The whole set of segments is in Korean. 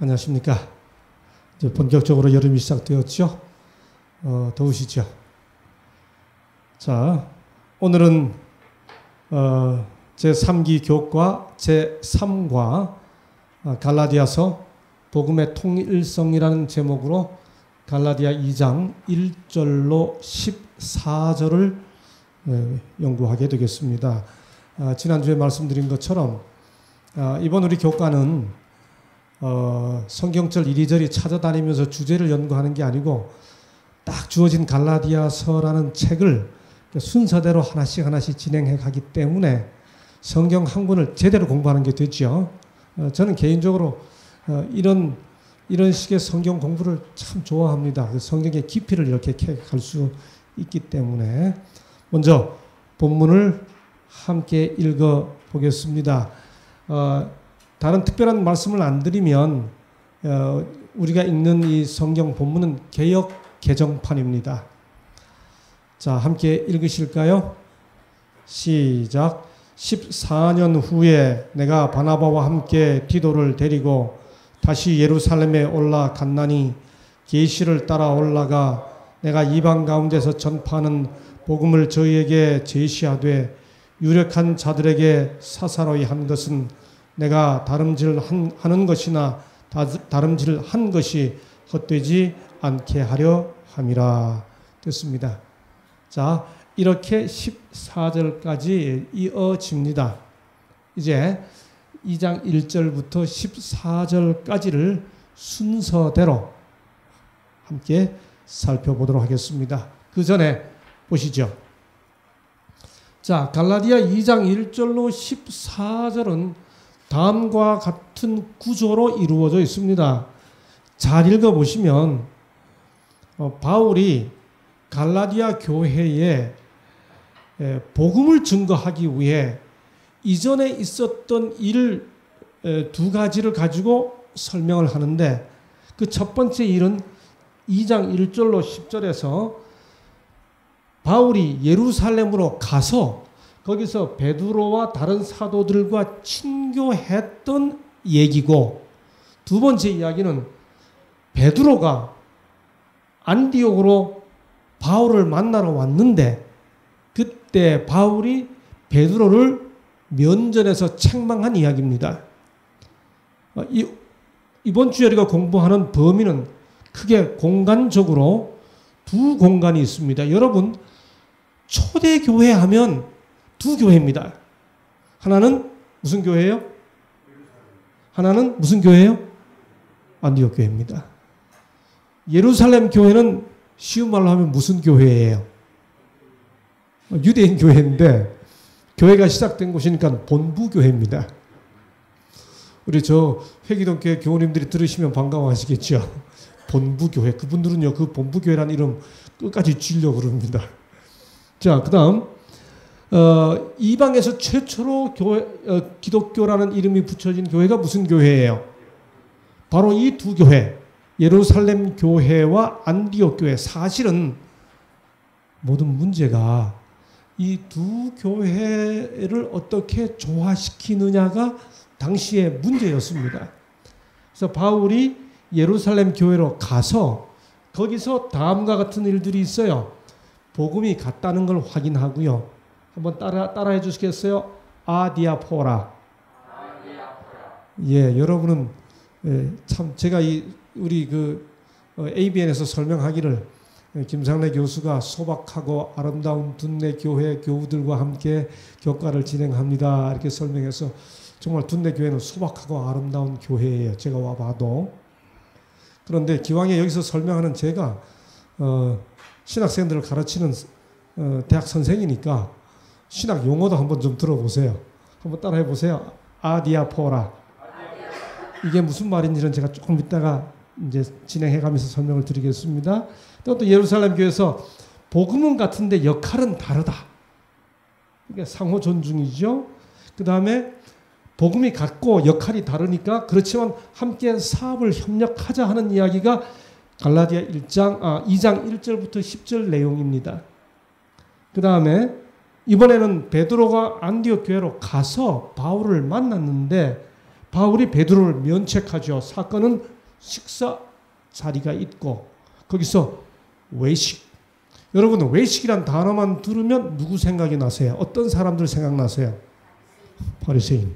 안녕하십니까. 이제 본격적으로 여름이 시작되었죠. 더우시죠. 자, 오늘은 제3기 교과 제3과 갈라디아서 복음의 통일성이라는 제목으로 갈라디아 2장 1절로 14절을 연구하게 되겠습니다. 지난주에 말씀드린 것처럼 이번 우리 교과는 성경절 이리저리 찾아다니면서 주제를 연구하는 게 아니고 딱 주어진 갈라디아서라는 책을 순서대로 하나씩 진행해 가기 때문에 성경 한 권을 제대로 공부하는 게 되죠. 저는 개인적으로 이런 식의 성경 공부를 참 좋아합니다. 성경의 깊이를 이렇게 갈 수 있기 때문에 먼저 본문을 함께 읽어 보겠습니다. 다른 특별한 말씀을 안 드리면 우리가 읽는 이 성경 본문은 개역 개정판입니다. 자, 함께 읽으실까요? 시작. 14년 후에 내가 바나바와 함께 디도를 데리고 다시 예루살렘에 올라갔나니 계시를 따라 올라가 내가 이방 가운데서 전파하는 복음을 저희에게 제시하되 유력한 자들에게 사사로이 한 것은 내가 다름질하는 것이나 다름질한 것이 헛되지 않게 하려 함이라. 됐습니다. 자, 이렇게 14절까지 이어집니다. 이제 2장 1절부터 14절까지를 순서대로 함께 살펴보도록 하겠습니다. 그 전에 보시죠. 자, 갈라디아 2장 1절로 14절은 다음과 같은 구조로 이루어져 있습니다. 잘 읽어보시면 바울이 갈라디아 교회에 복음을 증거하기 위해 이전에 있었던 일 두 가지를 가지고 설명을 하는데 그 첫 번째 일은 2장 1절로 10절에서 바울이 예루살렘으로 가서 거기서 베드로와 다른 사도들과 친교했던 얘기고, 두 번째 이야기는 베드로가 안디옥으로 바울을 만나러 왔는데 그때 바울이 베드로를 면전에서 책망한 이야기입니다. 이번 주에 우리가 공부하는 범위는 크게 공간적으로 두 공간이 있습니다. 여러분, 초대교회 하면 두 교회입니다. 하나는 무슨 교회예요? 하나는 무슨 교회예요? 안디옥 교회입니다. 예루살렘 교회는 쉬운 말로 하면 무슨 교회예요? 유대인 교회인데 교회가 시작된 곳이니까 본부 교회입니다. 우리 저 회기동 교회 교우님들이 들으시면 반가워하시겠죠. 본부 교회. 그분들은요, 그 본부 교회라는 이름 끝까지 지으려고 그럽니다. 자, 그 다음 이방에서 최초로 기독교라는 이름이 붙여진 교회가 무슨 교회예요? 바로 이 두 교회, 예루살렘 교회와 안디옥 교회. 사실은 모든 문제가 이 두 교회를 어떻게 조화시키느냐가 당시의 문제였습니다. 그래서 바울이 예루살렘 교회로 가서 거기서 다음과 같은 일들이 있어요. 복음이 같다는 걸 확인하고요. 한번 따라해 주시겠어요? 아디아포라. 예, 여러분은 참 제가 우리 ABN에서 설명하기를 김상래 교수가 소박하고 아름다운 둔내 교회 교우들과 함께 교과를 진행합니다. 이렇게 설명해서 정말 둔내 교회는 소박하고 아름다운 교회예요. 제가 와봐도. 그런데 기왕에 여기서 설명하는 제가 신학생들을 가르치는 대학 선생이니까 신학 용어도 한번 좀 들어보세요. 한번 따라해 보세요. 아디아포라. 이게 무슨 말인지는 제가 조금 이따가 이제 진행해가면서 설명을 드리겠습니다. 또 예루살렘 교회에서 복음은 같은데 역할은 다르다. 이게 상호 존중이죠. 그 다음에 복음이 같고 역할이 다르니까 그렇지만 함께 사업을 협력하자 하는 이야기가 갈라디아 2장 1절부터 10절 내용입니다. 그 다음에 이번에는 베드로가 안디옥 교회로 가서 바울을 만났는데 바울이 베드로를 면책하죠. 사건은 식사 자리가 있고 거기서 외식. 여러분 외식이란 단어만 들으면 누구 생각이 나세요? 어떤 사람들 생각나세요? 바리새인.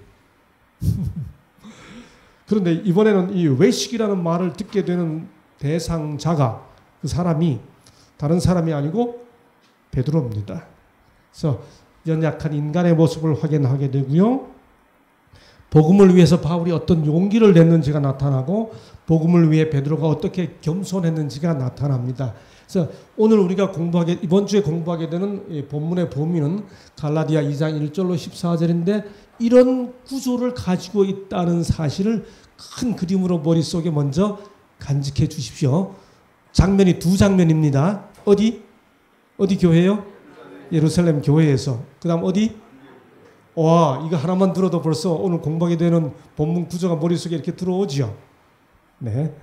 그런데 이번에는 이 외식이라는 말을 듣게 되는 대상자가 그 사람이 다른 사람이 아니고 베드로입니다. 그래서 연약한 인간의 모습을 확인하게 되고요. 복음을 위해서 바울이 어떤 용기를 냈는지가 나타나고 복음을 위해 베드로가 어떻게 겸손했는지가 나타납니다. 그래서 오늘 우리가 이번 주에 공부하게 되는 본문의 범위는 갈라디아 2장 1절로 14절인데 이런 구조를 가지고 있다는 사실을 큰 그림으로 머릿속에 먼저 간직해 주십시오. 장면이 두 장면입니다. 어디 교회요? 예루살렘 교회에서. 그 다음 어디? 와, 이거 하나만 들어도 벌써 오늘 공부하게 되는 본문 구조가 머릿속에 이렇게 들어오죠. 네.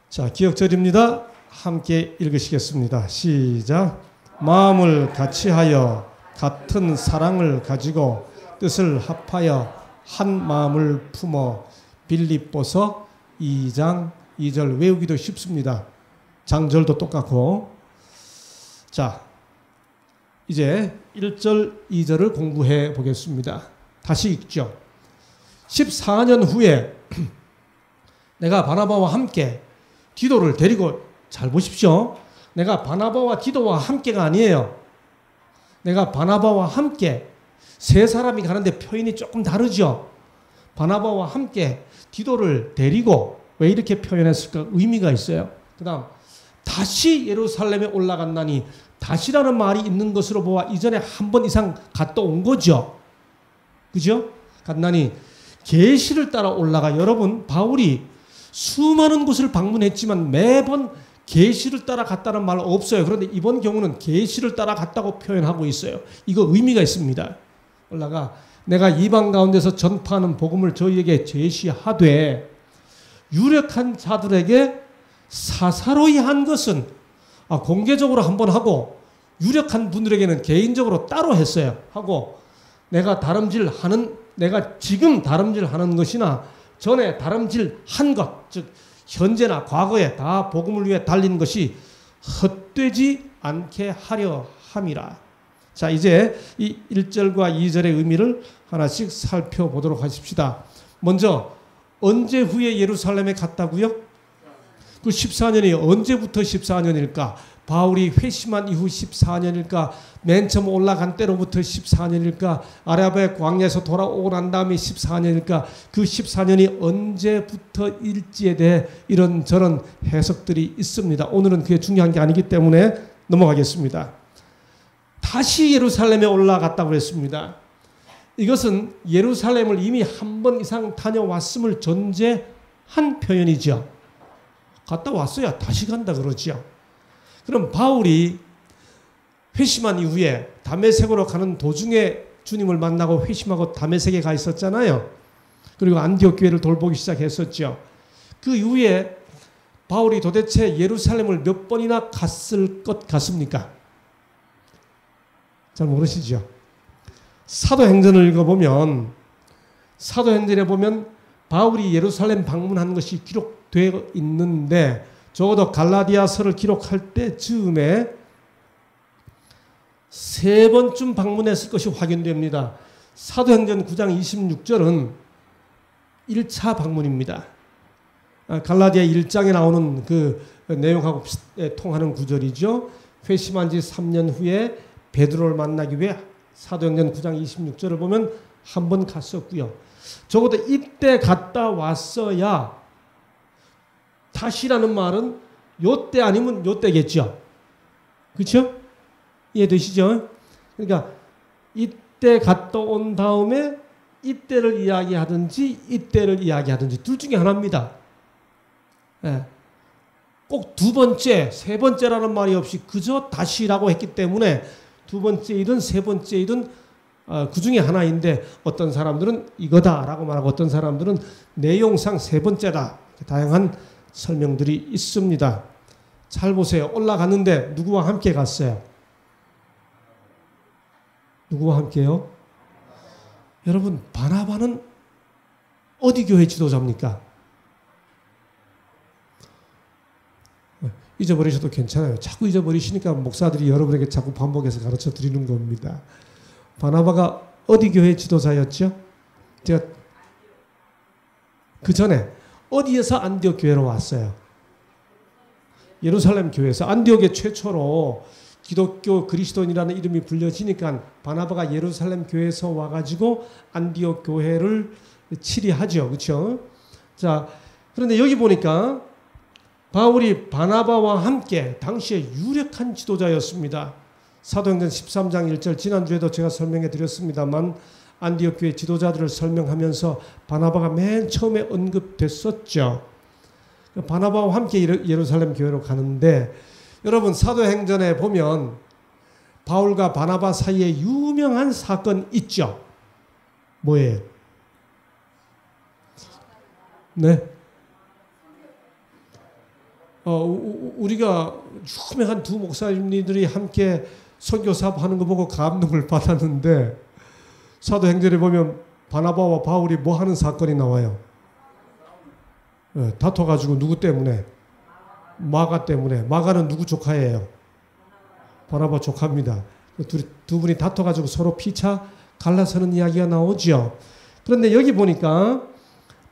자, 기억절입니다. 함께 읽으시겠습니다. 시작. 마음을 같이하여 같은 사랑을 가지고 뜻을 합하여 한 마음을 품어. 빌립보서 2장 2절 외우기도 쉽습니다. 장절도 똑같고. 자, 이제 1절 2절을 공부해 보겠습니다. 다시 읽죠. 14년 후에 내가 바나바와 함께 디도를 데리고, 잘 보십시오. 내가 바나바와 디도와 함께가 아니에요. 내가 바나바와 함께, 세 사람이 가는데 표현이 조금 다르죠. 바나바와 함께 디도를 데리고, 왜 이렇게 표현했을까? 의미가 있어요. 그 다음 다시 예루살렘에 올라갔나니, 다시라는 말이 있는 것으로 보아 이전에 한 번 이상 갔다 온 거죠. 그죠? 갔나니 계시를 따라 올라가. 여러분, 바울이 수많은 곳을 방문했지만 매번 계시를 따라 갔다는 말 없어요. 그런데 이번 경우는 계시를 따라 갔다고 표현하고 있어요. 이거 의미가 있습니다. 올라가 내가 이방 가운데서 전파하는 복음을 저희에게 제시하되 유력한 자들에게 사사로이 한 것은 공개적으로 한번 하고 유력한 분들에게는 개인적으로 따로 했어요. 하고 내가 지금 다름질하는 것이나 전에 다름질한 것, 즉 현재나 과거에 다 복음을 위해 달린 것이 헛되지 않게 하려 함이라. 자, 이제 이 1절과 2절의 의미를 하나씩 살펴보도록 하십시다. 먼저 언제 후에 예루살렘에 갔다고요? 그 14년이 언제부터 14년일까? 바울이 회심한 이후 14년일까? 맨 처음 올라간 때로부터 14년일까? 아라비아 광야에서 돌아오고 난 다음에 14년일까? 그 14년이 언제부터일지에 대해 이런저런 해석들이 있습니다. 오늘은 그게 중요한 게 아니기 때문에 넘어가겠습니다. 다시 예루살렘에 올라갔다고 했습니다. 이것은 예루살렘을 이미 한 번 이상 다녀왔음을 전제한 표현이죠. 갔다 왔어야 다시 간다 그러죠. 그럼 바울이 회심한 이후에 다메섹으로 가는 도중에 주님을 만나고 회심하고 다메섹에 가 있었잖아요. 그리고 안디옥 교회를 돌보기 시작했었죠. 그 이후에 바울이 도대체 예루살렘을 몇 번이나 갔을 것 같습니까? 잘 모르시죠? 사도행전을 읽어보면, 사도행전에 보면 바울이 예루살렘 방문한 것이 기록되어 있는데 적어도 갈라디아서를 기록할 때 즈음에 3번쯤 방문했을 것이 확인됩니다. 사도행전 9장 26절은 1차 방문입니다. 갈라디아 1장에 나오는 그 내용하고 통하는 구절이죠. 회심한 지 3년 후에 베드로를 만나기 위해 사도행전 9장 26절을 보면 한 번 갔었고요. 적어도 이때 갔다 왔어야, 다시라는 말은 요때 아니면 요때겠죠. 그렇죠? 이해되시죠? 그러니까 이때 갔다 온 다음에 이때를 이야기하든지 이때를 이야기하든지 둘 중에 하나입니다. 예. 꼭 두 번째, 세 번째라는 말이 없이 그저 다시라고 했기 때문에 두 번째이든 세 번째이든 그 중에 하나인데, 어떤 사람들은 이거다라고 말하고 어떤 사람들은 내용상 세 번째다. 다양한 설명들이 있습니다. 잘 보세요. 올라갔는데 누구와 함께 갔어요? 누구와 함께요? 여러분, 바나바는 어디 교회 지도자입니까? 잊어버리셔도 괜찮아요. 자꾸 잊어버리시니까 목사들이 여러분에게 자꾸 반복해서 가르쳐 드리는 겁니다. 바나바가 어디 교회 지도자였죠? 제가 그 전에 어디에서 안디옥 교회로 왔어요? 예루살렘 교회에서. 안디옥의 최초로 기독교 그리스도인이라는 이름이 불려지니까 바나바가 예루살렘 교회에서 와가지고 안디옥 교회를 치리하죠. 그렇죠? 자, 그런데 여기 보니까 바울이 바나바와 함께 당시에 유력한 지도자였습니다. 사도행전 13장 1절, 지난주에도 제가 설명해 드렸습니다만 안디옥 교회 지도자들을 설명하면서 바나바가 맨 처음에 언급됐었죠. 바나바와 함께 예루살렘 교회로 가는데, 여러분 사도행전에 보면 바울과 바나바 사이에 유명한 사건 있죠. 뭐예요? 네. 우리가 유명한 두 목사님들이 함께 선교사업 하는 거 보고 감동을 받았는데, 사도행전에 보면 바나바와 바울이 뭐 하는 사건이 나와요? 다퉈가지고 누구 때문에? 마가 때문에. 마가는 누구 조카예요? 바나바 조카입니다. 두 분이 다퉈가지고 서로 피차 갈라서는 이야기가 나오죠. 그런데 여기 보니까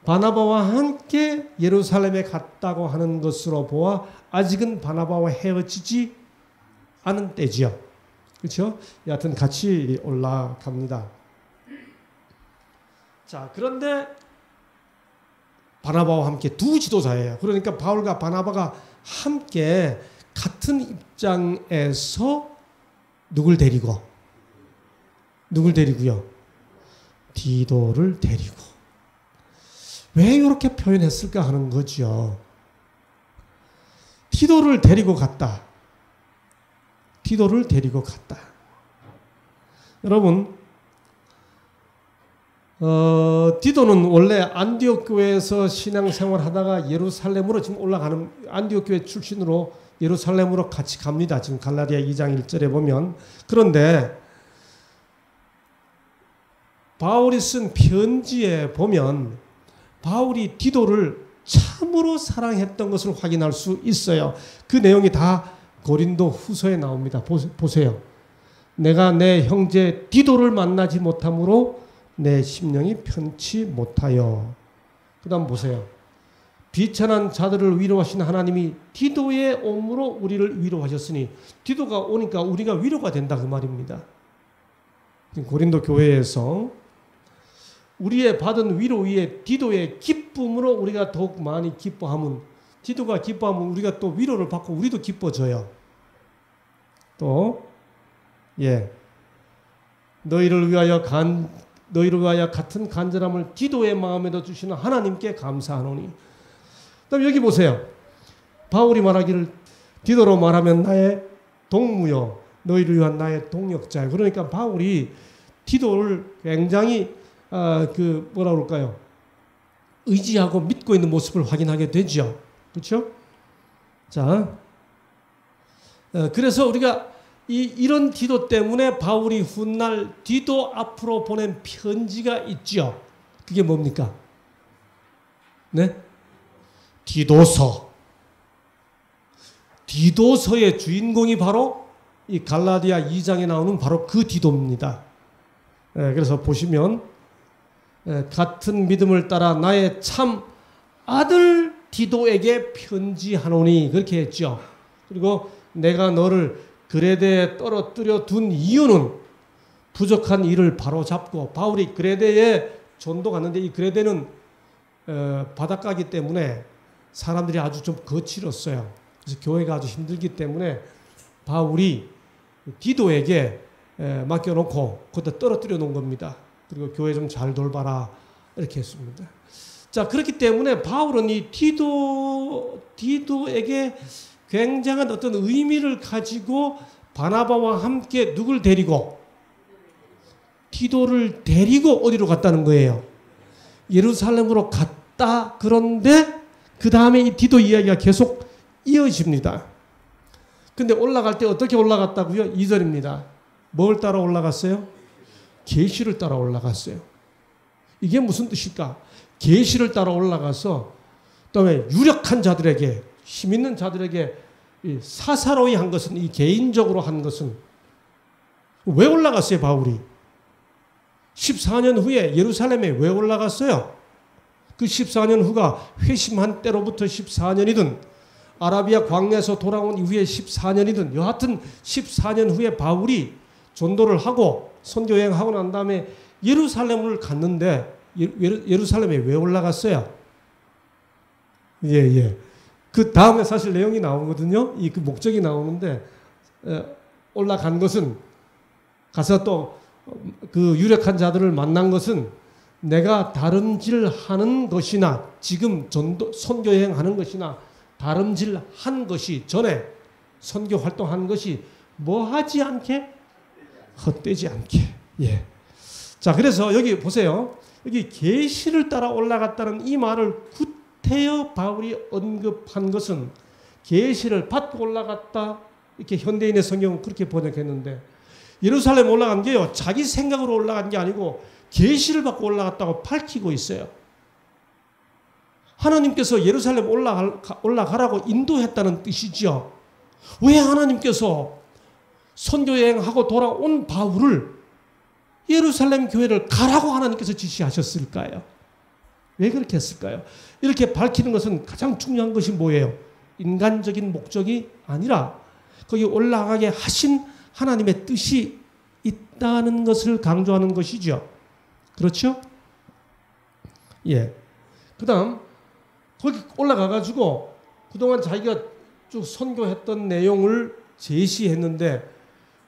바나바와 함께 예루살렘에 갔다고 하는 것으로 보아 아직은 바나바와 헤어지지 않은 때지요. 그렇죠? 여하튼 같이 올라갑니다. 자, 그런데 바나바와 함께 두 지도자예요. 그러니까 바울과 바나바가 함께 같은 입장에서 누굴 데리고요? 디도를 데리고. 왜 이렇게 표현했을까 하는 거죠. 디도를 데리고 갔다. 여러분, 디도는 원래 안디옥 교회에서 신앙생활 하다가 예루살렘으로 지금 올라가는, 안디옥 교회 출신으로 예루살렘으로 같이 갑니다. 지금 갈라디아 2장 1절에 보면. 그런데 바울이 쓴 편지에 보면 바울이 디도를 참으로 사랑했던 것을 확인할 수 있어요. 그 내용이 다 고린도 후서에 나옵니다. 보세요. 내가 내 형제 디도를 만나지 못함으로 내 심령이 편치 못하여. 그 다음 보세요. 비천한 자들을 위로하신 하나님이 디도의 옴으로 우리를 위로하셨으니, 디도가 오니까 우리가 위로가 된다 그 말입니다. 고린도 교회에서 우리의 받은 위로 위에 디도의 기쁨으로 우리가 더욱 많이 기뻐하면, 디도가 기뻐하면 우리가 또 위로를 받고 우리도 기뻐져요. 또 너희를 위하여 같은 간절함을 디도의 마음에도 주시는 하나님께 감사하노니. 그다음 여기 보세요. 바울이 말하기를 디도로 말하면 나의 동무요 너희를 위한 나의 동역자요. 그러니까 바울이 디도를 굉장히 뭐라 그럴까요? 의지하고 믿고 있는 모습을 확인하게 되죠. 그렇죠? 자, 그래서 우리가 이런 디도 때문에 바울이 훗날 디도 앞으로 보낸 편지가 있죠. 그게 뭡니까? 네? 디도서. 디도서의 주인공이 바로 이 갈라디아 2장에 나오는 바로 그 디도입니다. 그래서 보시면 같은 믿음을 따라 나의 참 아들 디도에게 편지하노니 그렇게 했죠. 그리고 내가 너를 그레데에 떨어뜨려 둔 이유는 부족한 일을 바로잡고, 바울이 그레데에 전도 갔는데 이 그레데는 바닷가이기 때문에 사람들이 아주 좀 거칠었어요. 그래서 교회가 아주 힘들기 때문에 바울이 디도에게 맡겨놓고 거기다 떨어뜨려 놓은 겁니다. 그리고 교회 좀 잘 돌봐라 이렇게 했습니다. 자, 그렇기 때문에 바울은 이 디도에게 굉장한 어떤 의미를 가지고 바나바와 함께 누굴 데리고? 디도를 데리고 어디로 갔다는 거예요? 예루살렘으로 갔다. 그런데 그 다음에 이 디도 이야기가 계속 이어집니다. 근데 올라갈 때 어떻게 올라갔다고요? 2절입니다. 뭘 따라 올라갔어요? 계시를 따라 올라갔어요. 이게 무슨 뜻일까? 계시를 따라 올라가서 그다음에 유력한 자들에게, 힘 있는 자들에게 사사로이 한 것은, 이 개인적으로 한 것은 왜 올라갔어요, 바울이? 14년 후에 예루살렘에 왜 올라갔어요? 그 14년 후가 회심한 때로부터 14년이든 아라비아 광야에서 돌아온 이후에 14년이든 여하튼 14년 후에 바울이 전도를 하고 선교 여행하고 난 다음에 예루살렘을 갔는데 예루살렘에 왜 올라갔어요? 예. 그 다음에 사실 내용이 나오거든요. 그 목적이 나오는데 올라간 것은, 가서 또 그 유력한 자들을 만난 것은 내가 다름질하는 것이나 지금 선교 여행하는 것이나 다름질한 것이, 전에 선교 활동한 것이 뭐하지 않게? 헛되지 않게. 예. 자, 그래서 여기 보세요. 여기 계시를 따라 올라갔다는 이 말을 구태여 바울이 언급한 것은 계시를 받고 올라갔다, 이렇게 현대인의 성경은 그렇게 번역했는데, 예루살렘 올라간 게요, 자기 생각으로 올라간 게 아니고 계시를 받고 올라갔다고 밝히고 있어요. 하나님께서 예루살렘 올라가라고 인도했다는 뜻이죠. 왜 하나님께서 선교 여행하고 돌아온 바울을 예루살렘 교회를 가라고 하나님께서 지시하셨을까요? 왜 그렇게 했을까요? 이렇게 밝히는 것은 가장 중요한 것이 뭐예요? 인간적인 목적이 아니라 거기 올라가게 하신 하나님의 뜻이 있다는 것을 강조하는 것이죠. 그렇죠? 예. 그 다음 거기 올라가가지고 그동안 자기가 쭉 선교했던 내용을 제시했는데,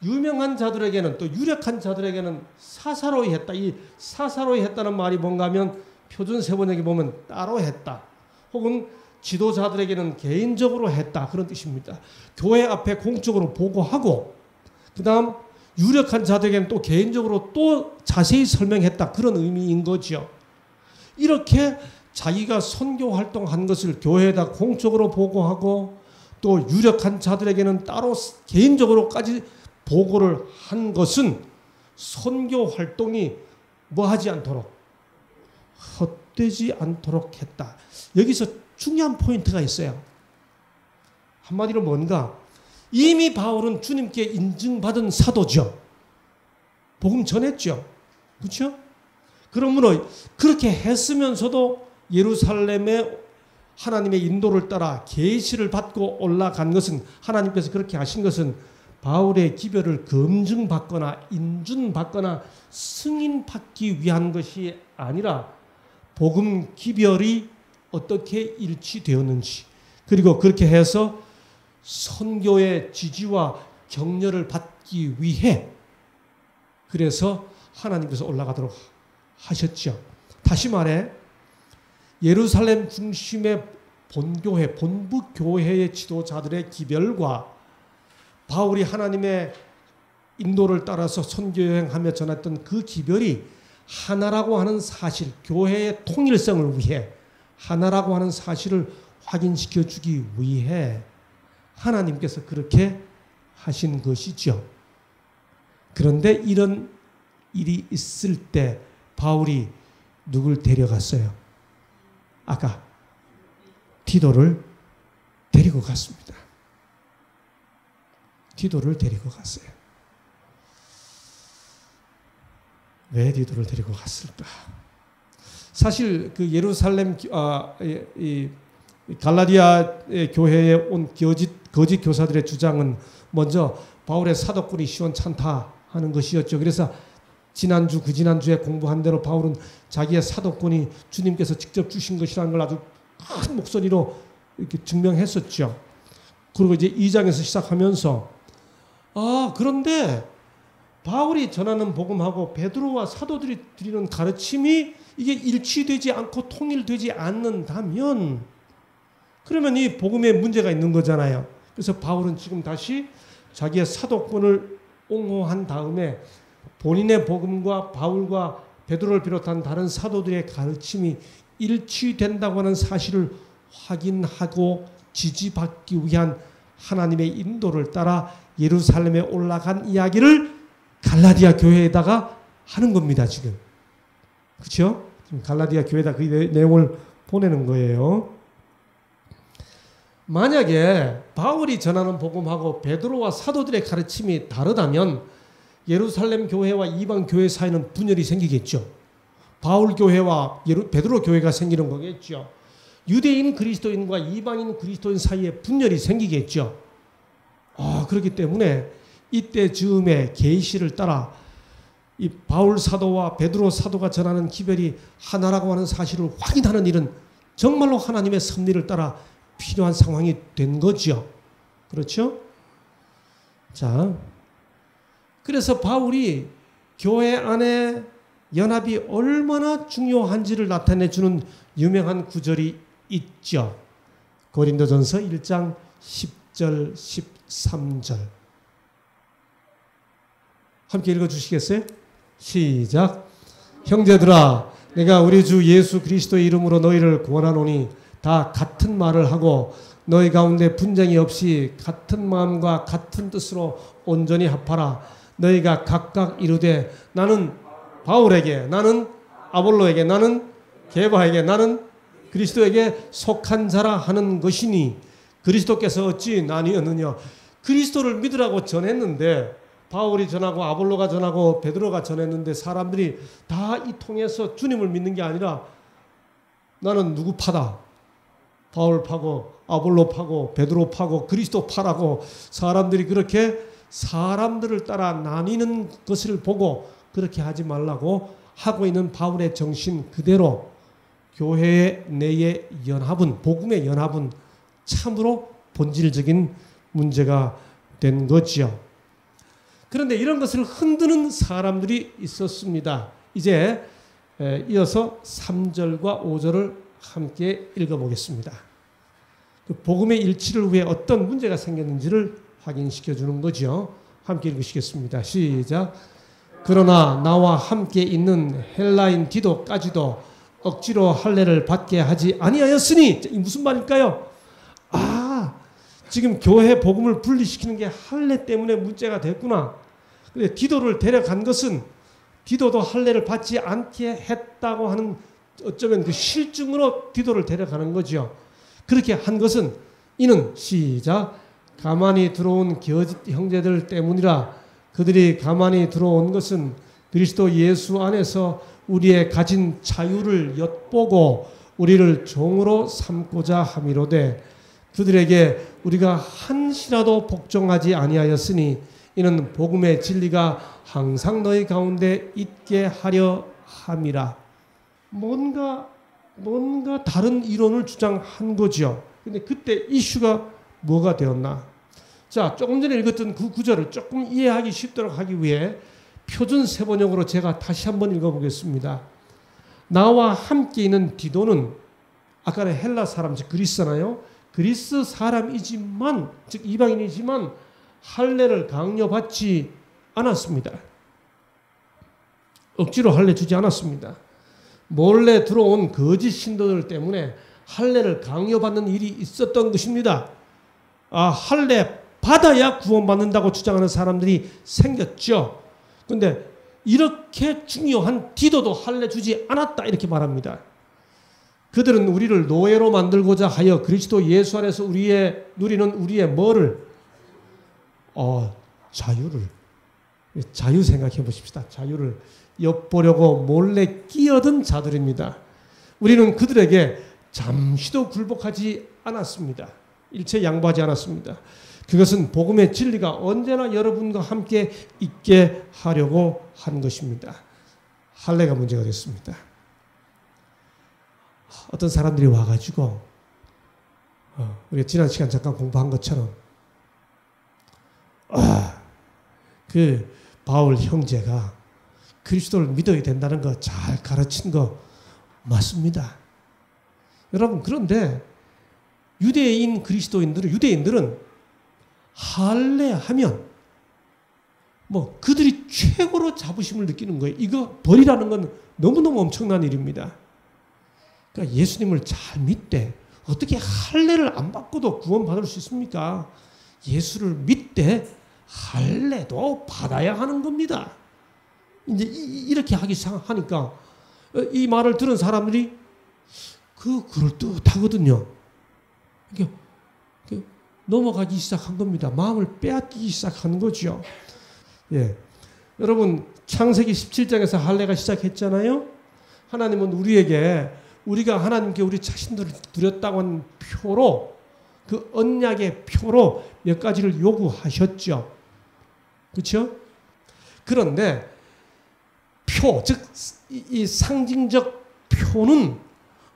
유명한 자들에게는, 또 유력한 자들에게는 사사로이 했다. 이 사사로이 했다는 말이 뭔가 하면 표준 세번역에 보면 따로 했다, 혹은 지도자들에게는 개인적으로 했다, 그런 뜻입니다. 교회 앞에 공적으로 보고하고, 그 다음 유력한 자들에게는 또 개인적으로 또 자세히 설명했다, 그런 의미인 거죠. 이렇게 자기가 선교 활동한 것을 교회에다 공적으로 보고하고, 또 유력한 자들에게는 따로 개인적으로까지 보고를 한 것은 선교 활동이 뭐하지 않도록, 헛되지 않도록 했다. 여기서 중요한 포인트가 있어요. 한마디로 뭔가, 이미 바울은 주님께 인증받은 사도죠. 복음 전했죠. 그렇죠? 그러므로 그렇게 했으면서도 예루살렘에 하나님의 인도를 따라 계시를 받고 올라간 것은, 하나님께서 그렇게 하신 것은 바울의 기별을 검증받거나 인준받거나 승인받기 위한 것이 아니라 복음 기별이 어떻게 일치되었는지, 그리고 그렇게 해서 선교의 지지와 격려를 받기 위해, 그래서 하나님께서 올라가도록 하셨죠. 다시 말해 예루살렘 중심의 본교회, 본부 교회의 지도자들의 기별과 바울이 하나님의 인도를 따라서 선교여행하며 전했던 그 기별이 하나라고 하는 사실, 교회의 통일성을 위해 하나라고 하는 사실을 확인시켜 주기 위해 하나님께서 그렇게 하신 것이죠. 그런데 이런 일이 있을 때 바울이 누굴 데려갔어요? 아까 디도를 데리고 갔습니다. 디도를 데리고 갔어요. 왜 디도를 데리고 갔을까? 사실 그 예루살렘 이 갈라디아 교회에 온 거짓 교사들의 주장은 먼저 바울의 사도권이 시원찮다 하는 것이었죠. 그래서 지난주, 그 지난주에 공부한 대로 바울은 자기의 사도권이 주님께서 직접 주신 것이라는 걸 아주 큰 목소리로 이렇게 증명했었죠. 그리고 이제 2장에서 시작하면서, 그런데 바울이 전하는 복음하고 베드로와 사도들이 드리는 가르침이 이게 일치되지 않고 통일되지 않는다면, 그러면 이 복음에 문제가 있는 거잖아요. 그래서 바울은 지금 다시 자기의 사도권을 옹호한 다음에 본인의 복음과 바울과 베드로를 비롯한 다른 사도들의 가르침이 일치된다고 하는 사실을 확인하고 지지받기 위한 하나님의 인도를 따라 예루살렘에 올라간 이야기를 갈라디아 교회에다가 하는 겁니다, 지금. 그렇죠? 갈라디아 교회에다 그 내용을 보내는 거예요. 만약에 바울이 전하는 복음하고 베드로와 사도들의 가르침이 다르다면 예루살렘 교회와 이방 교회 사이는 분열이 생기겠죠. 바울 교회와 베드로 교회가 생기는 거겠죠. 유대인 그리스도인과 이방인 그리스도인 사이에 분열이 생기겠죠. 그렇기 때문에 이때 즈음에 계시를 따라 이 바울 사도와 베드로 사도가 전하는 기별이 하나라고 하는 사실을 확인하는 일은 정말로 하나님의 섭리를 따라 필요한 상황이 된 거죠. 그렇죠? 자, 그래서 바울이 교회 안에 연합이 얼마나 중요한지를 나타내주는 유명한 구절이 있죠. 고린도전서 1장 10절 13절 함께 읽어주시겠어요? 시작. 형제들아 내가 우리 주 예수 그리스도의 이름으로 너희를 구원하노니 다 같은 말을 하고 너희 가운데 분쟁이 없이 같은 마음과 같은 뜻으로 온전히 합하라. 너희가 각각 이르되 나는 바울에게, 나는 아볼로에게, 나는 게바에게, 나는 그리스도에게 속한 자라 하는 것이니 그리스도께서 어찌 나뉘었느냐. 그리스도를 믿으라고 전했는데 바울이 전하고 아볼로가 전하고 베드로가 전했는데 사람들이 다 이 통해서 주님을 믿는 게 아니라 나는 누구 파다. 바울 파고 아볼로 파고 베드로 파고 그리스도 파라고 사람들이 그렇게 사람들을 따라 나뉘는 것을 보고 그렇게 하지 말라고 하고 있는 바울의 정신 그대로 교회 내의 연합은, 복음의 연합은 참으로 본질적인 문제가 된 거지요. 그런데 이런 것을 흔드는 사람들이 있었습니다. 이제 이어서 3절과 5절을 함께 읽어보겠습니다. 그 복음의 일치를 위해 어떤 문제가 생겼는지를 확인시켜 주는 거죠. 함께 읽으시겠습니다. 시작. 그러나 나와 함께 있는 헬라인 디도까지도 억지로 할례를 받게 하지 아니하였으니, 무슨 말일까요? 지금 교회 복음을 분리시키는 게 할례 때문에 문제가 됐구나. 근데 디도를 데려간 것은 디도도 할례를 받지 않게 했다고 하는 어쩌면 그 실증으로 디도를 데려가는 거죠. 그렇게 한 것은 이는 시작. 가만히 들어온 거짓 형제들 때문이라. 그들이 가만히 들어온 것은 그리스도 예수 안에서 우리의 가진 자유를 엿보고 우리를 종으로 삼고자 함이로되 그들에게 우리가 한시라도 복종하지 아니하였으니 이는 복음의 진리가 항상 너희 가운데 있게 하려 함이라. 뭔가 다른 이론을 주장한 거죠. 근데 그때 이슈가 뭐가 되었나? 자, 조금 전에 읽었던 그 구절을 조금 이해하기 쉽도록 하기 위해 표준 세번역으로 제가 다시 한번 읽어보겠습니다. 나와 함께 있는 디도는 아까는 헬라 사람, 즉 그리스잖아요. 그리스 사람이지만, 즉 이방인이지만 할례를 강요받지 않았습니다. 억지로 할례 주지 않았습니다. 몰래 들어온 거짓 신도들 때문에 할례를 강요받는 일이 있었던 것입니다. 할례 받아야 구원받는다고 주장하는 사람들이 생겼죠. 그런데 이렇게 중요한 디도도 할례 주지 않았다 이렇게 말합니다. 그들은 우리를 노예로 만들고자 하여 그리스도 예수 안에서 누리는 우리의 뭐를? 자유를. 자유 생각해 보십시다. 자유를 엿보려고 몰래 끼어든 자들입니다. 우리는 그들에게 잠시도 굴복하지 않았습니다. 일체 양보하지 않았습니다. 그것은 복음의 진리가 언제나 여러분과 함께 있게 하려고 한 것입니다. 할례가 문제가 됐습니다. 어떤 사람들이 와가지고 우리가 지난 시간 잠깐 공부한 것처럼 그 바울 형제가 그리스도를 믿어야 된다는 거 잘 가르친 거 맞습니다. 여러분, 그런데 유대인들은 할례하면 그들이 최고로 자부심을 느끼는 거예요. 이거 버리라는 건 너무너무 엄청난 일입니다. 그러니까 예수님을 잘 믿되 어떻게 할례를 안 받고도 구원받을 수 있습니까? 예수를 믿되 할례도 받아야 하는 겁니다. 이제 이렇게 하기 시작하니까 이 말을 들은 사람들이 그럴듯하거든요. 넘어가기 시작한 겁니다. 마음을 빼앗기기 시작하는 거죠. 예. 여러분, 창세기 17장에서 할례가 시작했잖아요. 하나님은 우리가 하나님께 우리 자신들을 드렸다고 한 표로, 그 언약의 표로 몇 가지를 요구하셨죠. 그렇죠? 그런데 즉 이 상징적 표는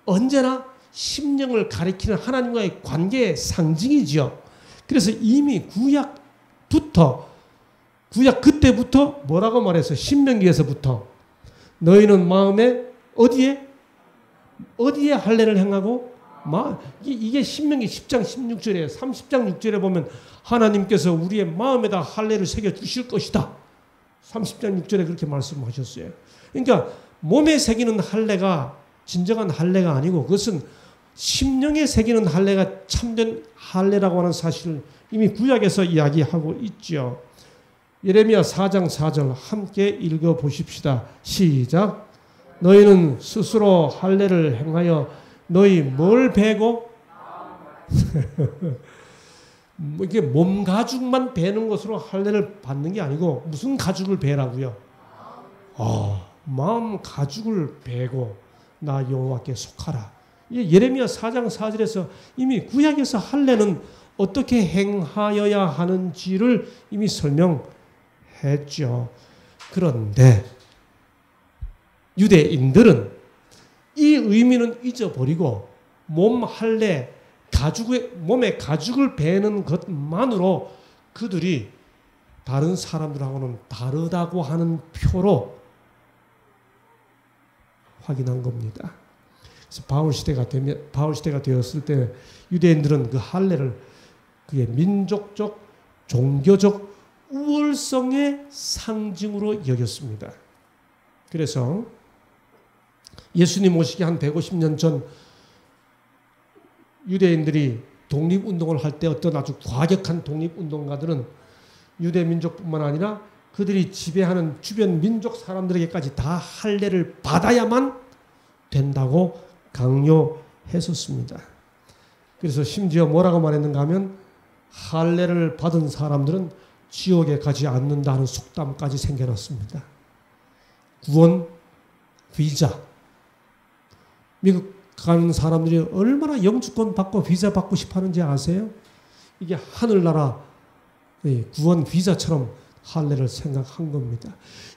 언제나 심령을 가리키는 하나님과의 관계의 상징이죠. 그래서 이미 구약 그때부터 뭐라고 말했어요? 신명기에서부터 너희는 마음에 어디에 할례를 행하고 이게 신명기 10장 16절에 30장 6절에 보면 하나님께서 우리의 마음에다 할례를 새겨 주실 것이다. 30장 6절에 그렇게 말씀하셨어요. 그러니까 몸에 새기는 할례가 진정한 할례가 아니고 그것은 심령에 새기는 할례가 참된 할례라고 하는 사실을 이미 구약에서 이야기하고 있죠. 예레미야 4장 4절 함께 읽어보십시다. 시작. 너희는 스스로 할례를 행하여 너희 뭘 베고 이게 몸 가죽만 베는 것으로 할례를 받는 게 아니고 무슨 가죽을 베라고요? 마음 가죽을 베고 나 여호와께 속하라. 예레미야 4장 4절에서 이미 구약에서 할례는 어떻게 행하여야 하는지를 이미 설명했죠. 그런데 유대인들은 이 의미는 잊어버리고 몸 할례, 몸에 가죽을 베는 것만으로 그들이 다른 사람들하고는 다르다고 하는 표로 확인한 겁니다. 그래서 바울 시대가 되었을 때 유대인들은 그 할례를 그의 민족적, 종교적 우월성의 상징으로 여겼습니다. 그래서 예수님 오시기 한 150년 전 유대인들이 독립운동을 할 때 어떤 아주 과격한 독립운동가들은 유대 민족뿐만 아니라 그들이 지배하는 주변 민족 사람들에게까지 다 할례를 받아야만 된다고 강요했었습니다. 그래서 심지어 뭐라고 말했는가 하면 할례를 받은 사람들은 지옥에 가지 않는다 하는 속담까지 생겨났습니다. 구원 비자. 미국 가는 사람들이 얼마나 영주권 받고 비자 받고 싶어 하는지 아세요? 이게 하늘나라 구원 비자처럼 할례를 생각한 겁니다.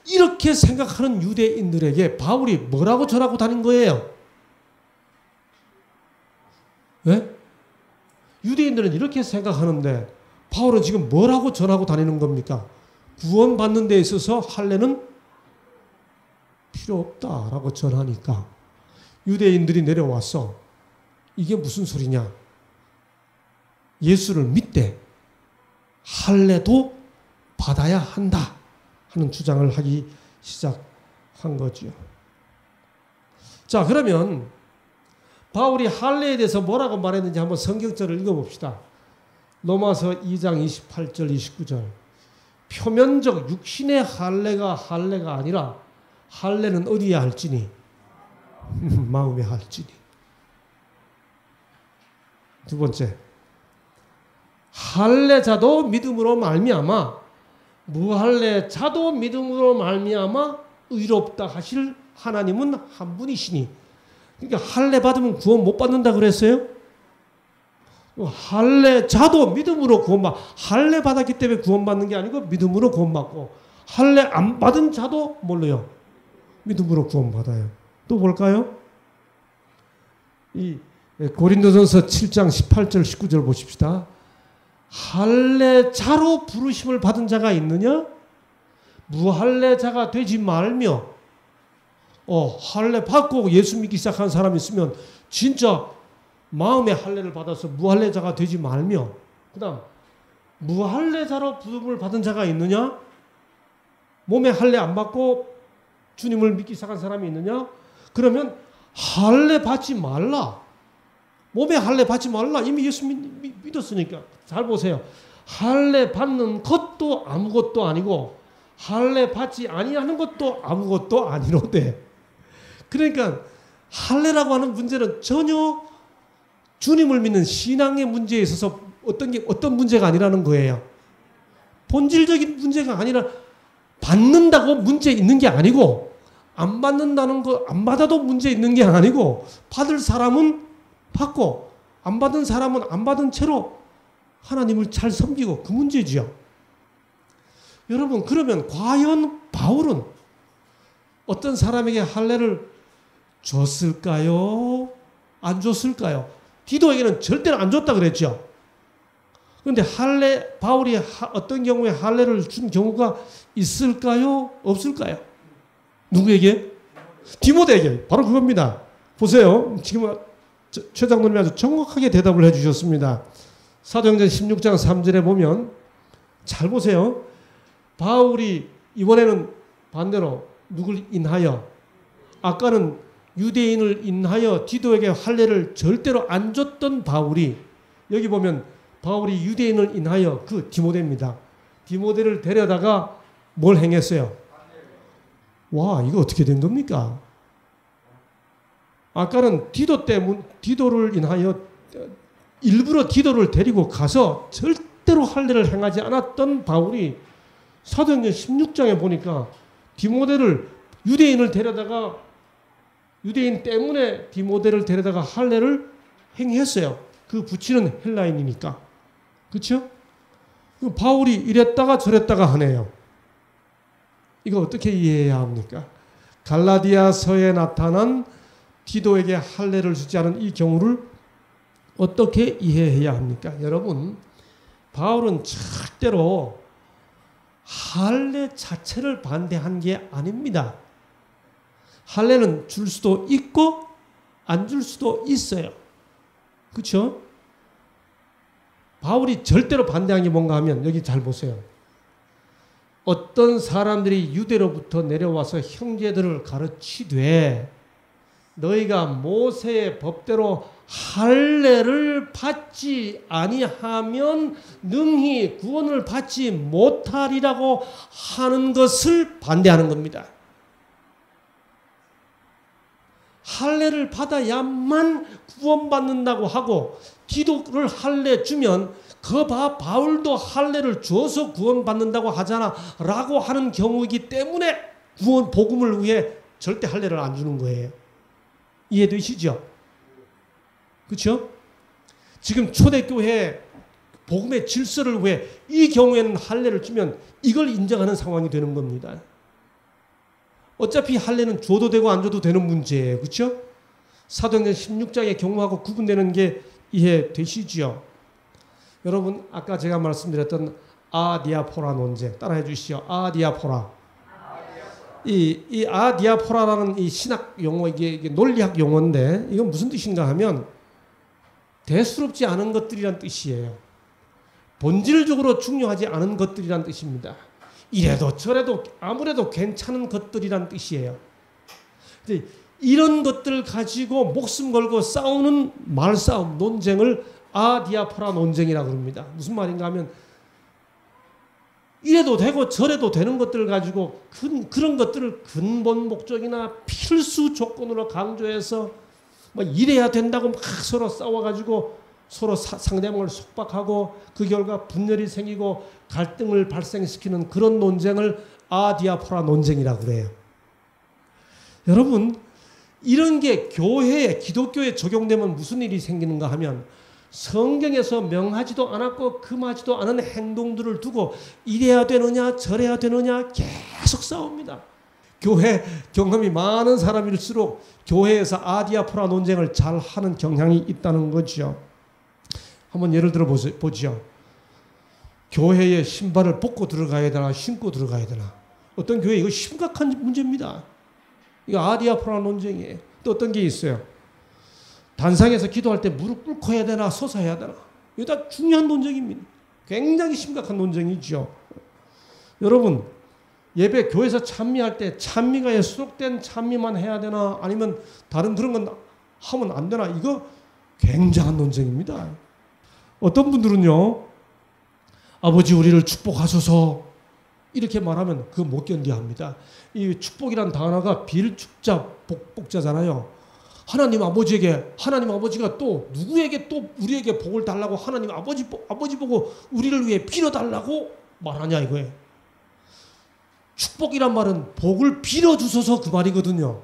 이렇게 생각하는 유대인들에게 바울이 뭐라고 전하고 다닌 거예요? 네? 유대인들은 이렇게 생각하는데 바울은 지금 뭐라고 전하고 다니는 겁니까? 구원받는 데 있어서 할례는 필요 없다라고 전하니까 유대인들이 내려와서 이게 무슨 소리냐? 예수를 믿되 할례도 받아야 한다 하는 주장을 하기 시작한 거죠. 자, 그러면 바울이 할례에 대해서 뭐라고 말했는지 한번 성경절을 읽어봅시다. 로마서 2장 28절 29절. 표면적 육신의 할례가 아니라 할례는 어디에 할지니? 마음에 할지니. 두 번째, 할례자도 믿음으로 말미암아 무할례자도 믿음으로 말미암아 의롭다 하실 하나님은 한 분이시니. 그러니까 할례 받으면 구원 못 받는다 그랬어요? 할례자도 믿음으로 구원받. 할례 받았기 때문에 구원받는 게 아니고 믿음으로 구원받고, 할례 안 받은 자도 뭘로요? 믿음으로 구원받아요. 또 볼까요? 이 고린도전서 7장 18절 19절 보십시다. 할례자로 부르심을 받은 자가 있느냐? 무할례자가 되지 말며. 할례 받고 예수 믿기 시작한 사람이 있으면 진짜 마음의 할례를 받아서 무할례자가 되지 말며. 그다음 무할례자로 부름을 받은 자가 있느냐? 몸에 할례 안 받고 주님을 믿기 시작한 사람이 있느냐? 그러면 할례 받지 말라. 몸에 할례 받지 말라. 이미 예수 믿었으니까. 잘 보세요. 할례 받는 것도 아무것도 아니고 할례 받지 아니하는 것도 아무것도 아니로되 그러니까 할례라고 하는 문제는 전혀 주님을 믿는 신앙의 문제에 있어서 어떤 문제가 아니라는 거예요. 본질적인 문제가 아니라 받는다고 문제 있는 게 아니고 안 받는다는 거 안 받아도 문제 있는 게 아니고 받을 사람은 받고 안 받은 사람은 안 받은 채로 하나님을 잘 섬기고 그 문제지요. 여러분 그러면 과연 바울은 어떤 사람에게 할례를 줬을까요? 안 줬을까요? 디도에게는 절대로 안 줬다 그랬죠. 그런데 바울이 어떤 경우에 할례를 준 경우가 있을까요? 없을까요? 누구에게? 디모데에게. 바로 그겁니다. 보세요. 지금 최 장로님이 아주 정확하게 대답을 해주셨습니다. 사도행전 16장 3절에 보면 잘 보세요. 바울이 이번에는 반대로 누굴 인하여 아까는 유대인을 인하여 디도에게 할례를 절대로 안 줬던 바울이 여기 보면 바울이 유대인을 인하여 그 디모데입니다. 디모데를 데려다가 뭘 행했어요? 와, 이거 어떻게 된 겁니까? 아까는 디도를 인하여 일부러 디도를 데리고 가서 절대로 할례를 행하지 않았던 바울이 사도행전 16장에 보니까 디모데를 유대인을 데려다가 유대인 때문에 디모데를 데려다가 할례를 행했어요. 그 부치는 헬라인이니까. 그렇죠? 바울이 이랬다가 저랬다가 하네요. 이거 어떻게 이해해야 합니까? 갈라디아서에 나타난 디도에게 할례를 주지 않은 이 경우를 어떻게 이해해야 합니까? 여러분, 바울은 절대로 할례 자체를 반대한 게 아닙니다. 할례는 줄 수도 있고 안 줄 수도 있어요. 그렇죠? 바울이 절대로 반대한 게 뭔가 하면 여기 잘 보세요. 어떤 사람들이 유대로부터 내려와서 형제들을 가르치되 너희가 모세의 법대로 할례를 받지 아니하면 능히 구원을 받지 못하리라고 하는 것을 반대하는 겁니다. 할례를 받아야만 구원받는다고 하고 기도를 할례 주면 거봐 바울도 할례를 줘서 구원받는다고 하잖아 라고 하는 경우이기 때문에 복음을 위해 절대 할례를 안 주는 거예요. 이해되시죠? 그렇죠? 지금 초대교회 복음의 질서를 위해 이 경우에는 할례를 주면 이걸 인정하는 상황이 되는 겁니다. 어차피 할례는 줘도 되고 안 줘도 되는 문제예요. 그렇죠? 사도행전 16장의 경우하고 구분되는 게 이해되시죠? 여러분 아까 제가 말씀드렸던 아디아포라 논쟁 따라해 주시죠. 아디아포라. 이 아디아포라라는 이 신학 용어 이게 논리학 용어인데 이건 무슨 뜻인가 하면 대수롭지 않은 것들이란 뜻이에요. 본질적으로 중요하지 않은 것들이란 뜻입니다. 이래도 저래도 아무래도 괜찮은 것들이란 뜻이에요. 이런 것들 가지고 목숨 걸고 싸우는 말싸움, 논쟁을 아디아포라 논쟁이라고 합니다. 무슨 말인가 하면 이래도 되고 저래도 되는 것들을 가지고 그런 것들을 근본 목적이나 필수 조건으로 강조해서 뭐 이래야 된다고 막 서로 싸워가지고 서로 상대방을 속박하고 그 결과 분열이 생기고 갈등을 발생시키는 그런 논쟁을 아디아포라 논쟁이라고 그래요. 여러분 이런 게 교회에 기독교에 적용되면 무슨 일이 생기는가 하면 성경에서 명하지도 않았고 금하지도 않은 행동들을 두고 이래야 되느냐 저래야 되느냐 계속 싸웁니다. 교회 경험이 많은 사람일수록 교회에서 아디아포라 논쟁을 잘 하는 경향이 있다는 거죠. 한번 예를 들어 보죠. 교회에 신발을 벗고 들어가야 되나 신고 들어가야 되나. 어떤 교회 이거 심각한 문제입니다. 이거 아디아포라 논쟁이에요. 또 어떤 게 있어요. 단상에서 기도할 때 무릎 꿇고 해야 되나 서서 해야 되나. 이거 다 중요한 논쟁입니다. 굉장히 심각한 논쟁이죠. 여러분 예배 교회에서 찬미할 때 찬미가에 수록된 찬미만 해야 되나 아니면 다른 그런 건 하면 안 되나. 이거 굉장한 논쟁입니다. 어떤 분들은요. 아버지 우리를 축복하소서 이렇게 말하면 그거 못 견디합니다. 이 축복이란 단어가 빌축자 복자잖아요. 하나님 아버지가 또 누구에게 또 우리에게 복을 달라고 하나님 아버지 보고 우리를 위해 빌어달라고 말하냐 이거예요. 축복이란 말은 복을 빌어주소서 그 말이거든요.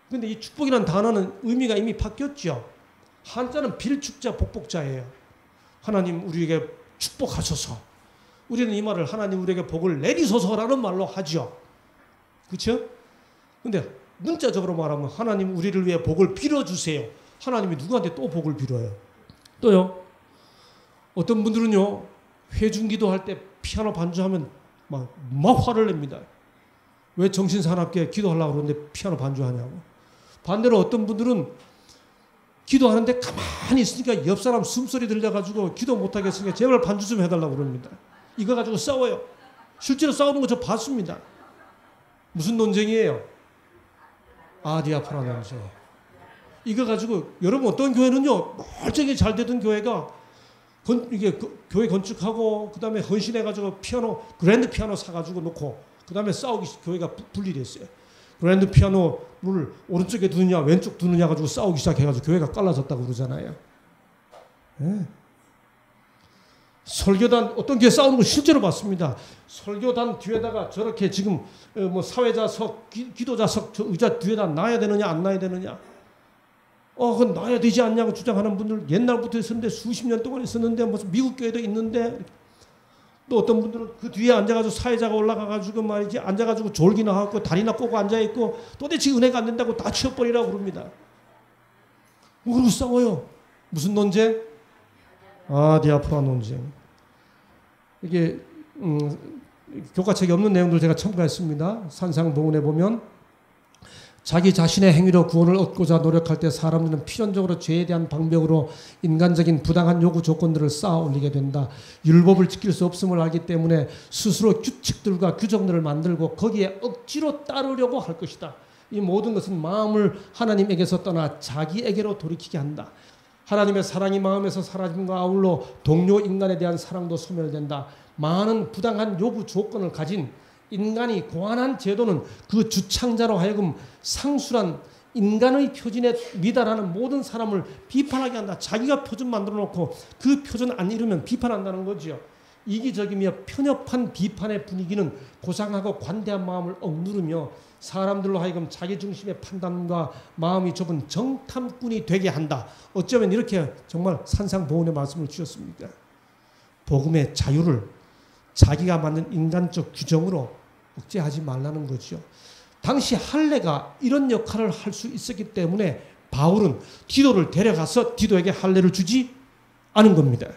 근데 이 축복이란 단어는 의미가 이미 바뀌었죠. 한자는 빌축자 복복자예요. 하나님 우리에게 축복하소서. 우리는 이 말을 하나님 우리에게 복을 내리소서라는 말로 하죠. 그렇죠? 근데 문자적으로 말하면 하나님 우리를 위해 복을 빌어주세요. 하나님이 누구한테 또 복을 빌어요. 또요. 어떤 분들은요. 회중기도 할 때 피아노 반주하면 막 화를 냅니다. 왜 정신사납게 기도하려고 그러는데 피아노 반주하냐고. 반대로 어떤 분들은 기도하는데 가만히 있으니까 옆 사람 숨소리 들려가지고 기도 못하겠으니까 제발 반주 좀 해달라고 그럽니다. 이거 가지고 싸워요. 실제로 싸우는 거 저 봤습니다. 무슨 논쟁이에요? 아디아포라 논쟁. 이거 가지고 여러분 어떤 교회는요 멀쩡히 잘 되던 교회가 교회 건축하고 그 다음에 헌신해가지고 그랜드 피아노 사가지고 놓고 그 다음에 교회가 분리됐어요. 그랜드 피아노를 오른쪽에 두느냐 왼쪽 두느냐 가지고 싸우기 시작해가지고 교회가 갈라졌다고 그러잖아요. 네. 설교단 어떤 교회 싸우는 거 실제로 봤습니다. 설교단 뒤에다가 저렇게 지금 뭐 사회자석, 기도자석 저 의자 뒤에다 놔야 되느냐 안 놔야 되느냐. 그건 놔야 되지 않냐고 주장하는 분들 옛날부터 있었는데 수십 년 동안 있었는데 무슨 미국 교회도 있는데 또 어떤 분들은 그 뒤에 앉아가지고 사회자가 올라가가지고 말이지 앉아가지고 졸기나 하고 다리나 꼬고 앉아있고 도대체 은혜가 안 된다고 다 치워버리라고 그럽니다. 그러고 싸워요. 무슨 논쟁? 아디아포라 논쟁. 이게 교과책에 없는 내용들 제가 첨가했습니다. 산상보훈에 보면 자기 자신의 행위로 구원을 얻고자 노력할 때 사람들은 필연적으로 죄에 대한 방벽으로 인간적인 부당한 요구 조건들을 쌓아 올리게 된다. 율법을 지킬 수 없음을 알기 때문에 스스로 규칙들과 규정들을 만들고 거기에 억지로 따르려고 할 것이다. 이 모든 것은 마음을 하나님에게서 떠나 자기에게로 돌이키게 한다. 하나님의 사랑이 마음에서 사라짐과 아울러 동료 인간에 대한 사랑도 소멸된다. 많은 부당한 요구 조건을 가진 인간이 고안한 제도는 그 주창자로 하여금 상술한 인간의 표준에 미달하는 모든 사람을 비판하게 한다. 자기가 표준 만들어 놓고 그 표준 안 이루면 비판한다는 거죠. 이기적이며 편협한 비판의 분위기는 고상하고 관대한 마음을 억누르며 사람들로 하여금 자기중심의 판단과 마음이 좁은 정탐꾼이 되게 한다. 어쩌면 이렇게 정말 산상보훈의 말씀을 주셨습니다. 복음의 자유를 자기가 만든 인간적 규정으로 억제하지 말라는 거죠. 당시 할례가 이런 역할을 할 수 있었기 때문에 바울은 디도를 데려가서 디도에게 할례를 주지 않은 겁니다.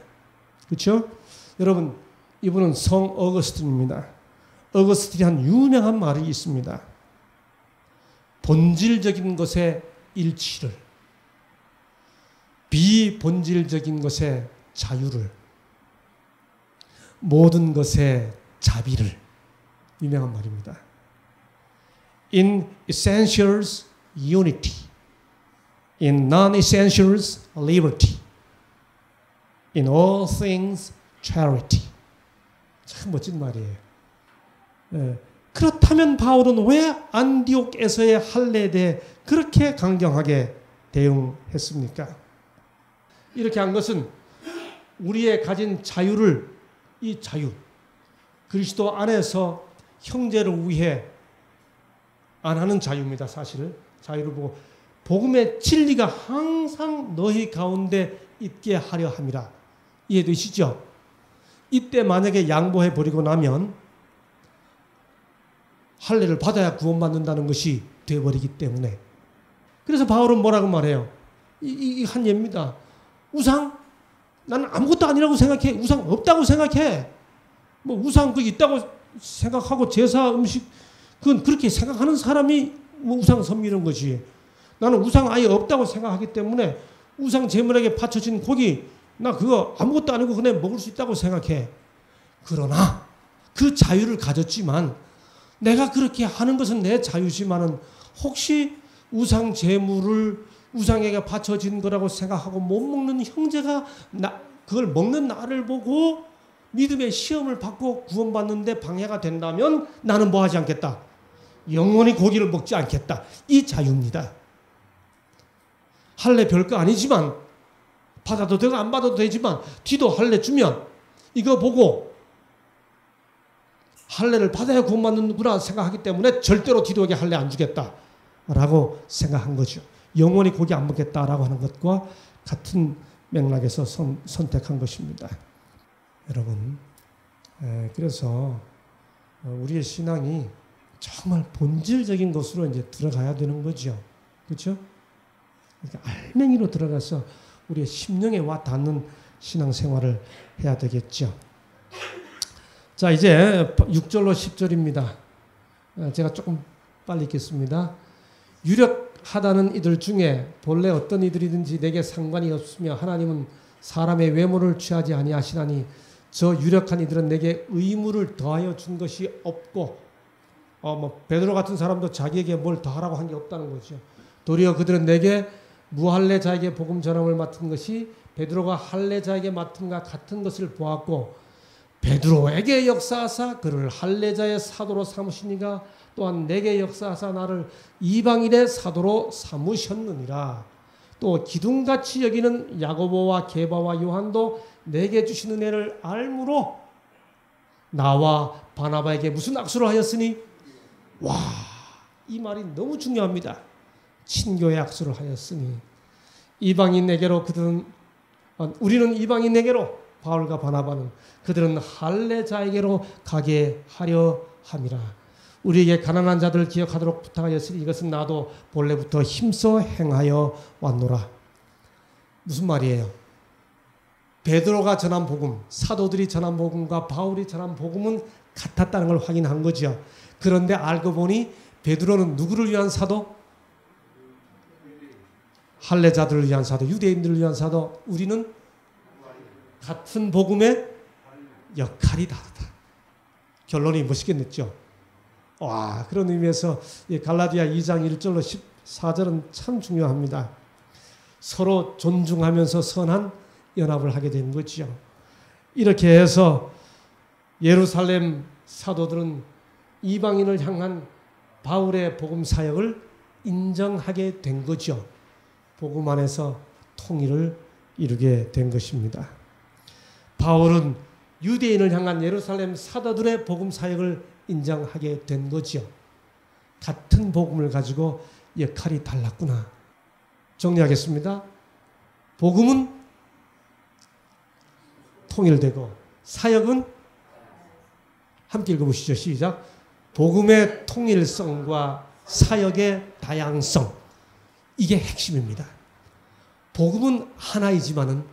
그렇죠? 여러분 이분은 성 어거스틴입니다. 어거스틴이 한 유명한 말이 있습니다. 본질적인 것의 일치를, 비본질적인 것의 자유를, 모든 것의 자비를. 유명한 말입니다. In essentials, unity. In non-essentials, liberty. In all things, charity. 참 멋진 말이에요. 그렇다면 바울은 왜 안디옥에서의 할례에 대해 그렇게 강경하게 대응했습니까? 이렇게 한 것은 우리의 가진 자유를, 이 자유, 그리스도 안에서 형제를 위해 안 하는 자유입니다. 사실 자유를 보고 복음의 진리가 항상 너희 가운데 있게 하려 함이라. 이해되시죠? 이때 만약에 양보해 버리고 나면 할례를 받아야 구원받는다는 것이 되어버리기 때문에. 그래서 바울은 뭐라고 말해요? 이 한 예입니다. 우상? 나는 아무것도 아니라고 생각해. 우상 없다고 생각해. 뭐 우상 그 있다고 생각하고 제사 음식 그건 그렇게 생각하는 사람이 뭐 우상 섬기는 것이. 나는 우상 아예 없다고 생각하기 때문에 우상 제물에게 바쳐진 고기 나 그거 아무것도 아니고 그냥 먹을 수 있다고 생각해. 그러나 그 자유를 가졌지만 내가 그렇게 하는 것은 내 자유지만은 혹시 우상 제물을 우상에게 바쳐진 거라고 생각하고 못 먹는 형제가 그걸 먹는 나를 보고 믿음의 시험을 받고 구원받는데 방해가 된다면 나는 뭐 하지 않겠다. 영원히 고기를 먹지 않겠다. 이 자유입니다. 할례 별거 아니지만 받아도 되고 안 받아도 되지만 뒤도 할례 주면 이거 보고 할례를 받아야 구원받는구나 생각하기 때문에 절대로 디도에게 할례 안 주겠다라고 생각한 거죠. 영원히 고기 안 먹겠다라고 하는 것과 같은 맥락에서 선택한 것입니다. 여러분, 그래서 우리의 신앙이 정말 본질적인 것으로 이제 들어가야 되는 거죠. 그렇죠? 그러니까 알맹이로 들어가서 우리의 심령에 와 닿는 신앙생활을 해야 되겠죠. 자, 이제 6절로 10절입니다. 제가 조금 빨리 읽겠습니다. 유력하다는 이들 중에 본래 어떤 이들이든지 내게 상관이 없으며 하나님은 사람의 외모를 취하지 아니하시나니 저 유력한 이들은 내게 의무를 더하여 준 것이 없고 베드로 같은 사람도 자기에게 뭘 더하라고 한 게 없다는 거죠. 도리어 그들은 내게 무할례자에게 복음 전함을 맡은 것이 베드로가 할례자에게 맡음과 같은 것을 보았고 베드로에게 역사하사 그를 할례자의 사도로 삼으시니가 또한 내게 역사하사 나를 이방인의 사도로 삼으셨느니라. 또 기둥같이 여기는 야고보와 게바와 요한도 내게 주신 은혜를 알므로 나와 바나바에게 무슨 악수를 하였으니 와, 이 말이 너무 중요합니다. 친교의 악수를 하였으니 이방인에게로 우리는 이방인에게로 바울과 바나바는 그들은 할례자에게로 가게 하려 함이라. 우리에게 가난한 자들을 기억하도록 부탁하였으니 이것은 나도 본래부터 힘써 행하여 왔노라. 무슨 말이에요? 베드로가 전한 복음, 사도들이 전한 복음과 바울이 전한 복음은 같았다는 걸 확인한 거죠. 그런데 알고 보니 베드로는 누구를 위한 사도? 할례자들을 위한 사도, 유대인들을 위한 사도. 우리는 같은 복음의 역할이 다르다. 결론이 멋있겠죠. 와, 그런 의미에서 갈라디아 2장 1절로 14절은 참 중요합니다. 서로 존중하면서 선한 연합을 하게 된 거죠. 이렇게 해서 예루살렘 사도들은 이방인을 향한 바울의 복음 사역을 인정하게 된 거죠. 복음 안에서 통일을 이루게 된 것입니다. 바울은 유대인을 향한 예루살렘 사도들의 복음 사역을 인정하게 된 거죠. 같은 복음을 가지고 역할이 달랐구나. 정리하겠습니다. 복음은 통일되고 사역은 함께 읽어보시죠. 시작. 복음의 통일성과 사역의 다양성, 이게 핵심입니다. 복음은 하나이지만은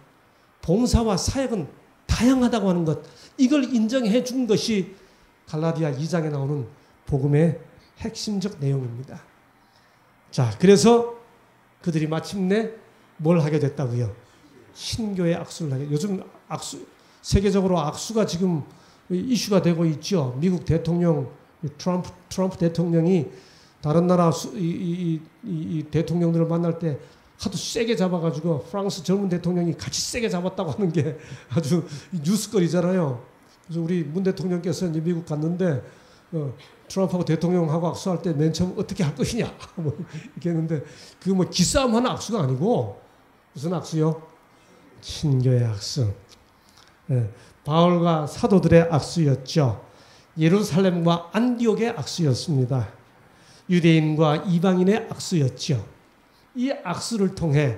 봉사와 사역은 다양하다고 하는 것, 이걸 인정해 준 것이 갈라디아 2장에 나오는 복음의 핵심적 내용입니다. 자, 그래서 그들이 마침내 뭘 하게 됐다고요? 신교의 악수를 하게. 요즘 악수, 세계적으로 악수가 지금 이슈가 되고 있죠. 미국 대통령 트럼프 대통령이 다른 나라 이 대통령들을 만날 때 하도 세게 잡아가지고 프랑스 젊은 대통령이 같이 세게 잡았다고 하는 게 아주 뉴스거리잖아요. 그래서 우리 문 대통령께서 이제 미국 갔는데 트럼프하고 대통령하고 악수할 때 맨 처음 어떻게 할 것이냐 뭐 이렇게 했는데 그거 뭐 기싸움 하는 악수가 아니고 무슨 악수요? 친교의 악수. 네. 바울과 사도들의 악수였죠. 예루살렘과 안디옥의 악수였습니다. 유대인과 이방인의 악수였죠. 이 악수를 통해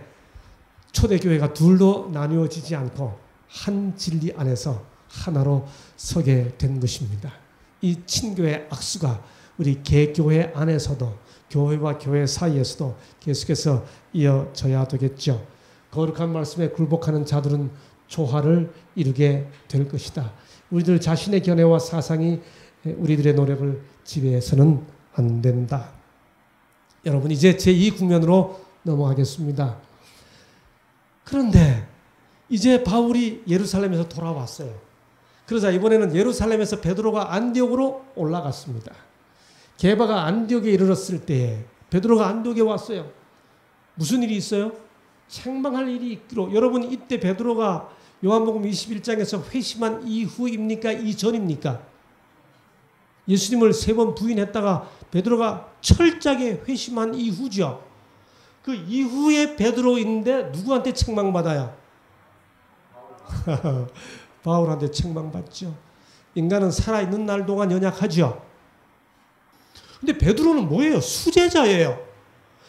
초대교회가 둘로 나누어지지 않고 한 진리 안에서 하나로 서게 된 것입니다. 이 친교의 악수가 우리 개교회 안에서도 교회와 교회 사이에서도 계속해서 이어져야 되겠죠. 거룩한 말씀에 굴복하는 자들은 조화를 이루게 될 것이다. 우리들 자신의 견해와 사상이 우리들의 노력을 지배해서는 안 된다. 여러분, 이제 제2 국면으로 넘어가겠습니다. 그런데 이제 바울이 예루살렘에서 돌아왔어요. 그러자 이번에는 예루살렘에서 베드로가 안디옥으로 올라갔습니다. 게바가 안디옥에 이르렀을 때에 베드로가 안디옥에 왔어요. 무슨 일이 있어요? 책망할 일이 있기로. 여러분, 이때 베드로가 요한복음 21장에서 회심한 이후입니까? 이전입니까? 예수님을 3번 부인했다가 베드로가 철저하게 회심한 이후죠. 그 이후에 베드로인데 누구한테 책망받아요? 바울한테 책망받죠. 인간은 살아있는 날 동안 연약하죠. 근데 베드로는 뭐예요? 수제자예요.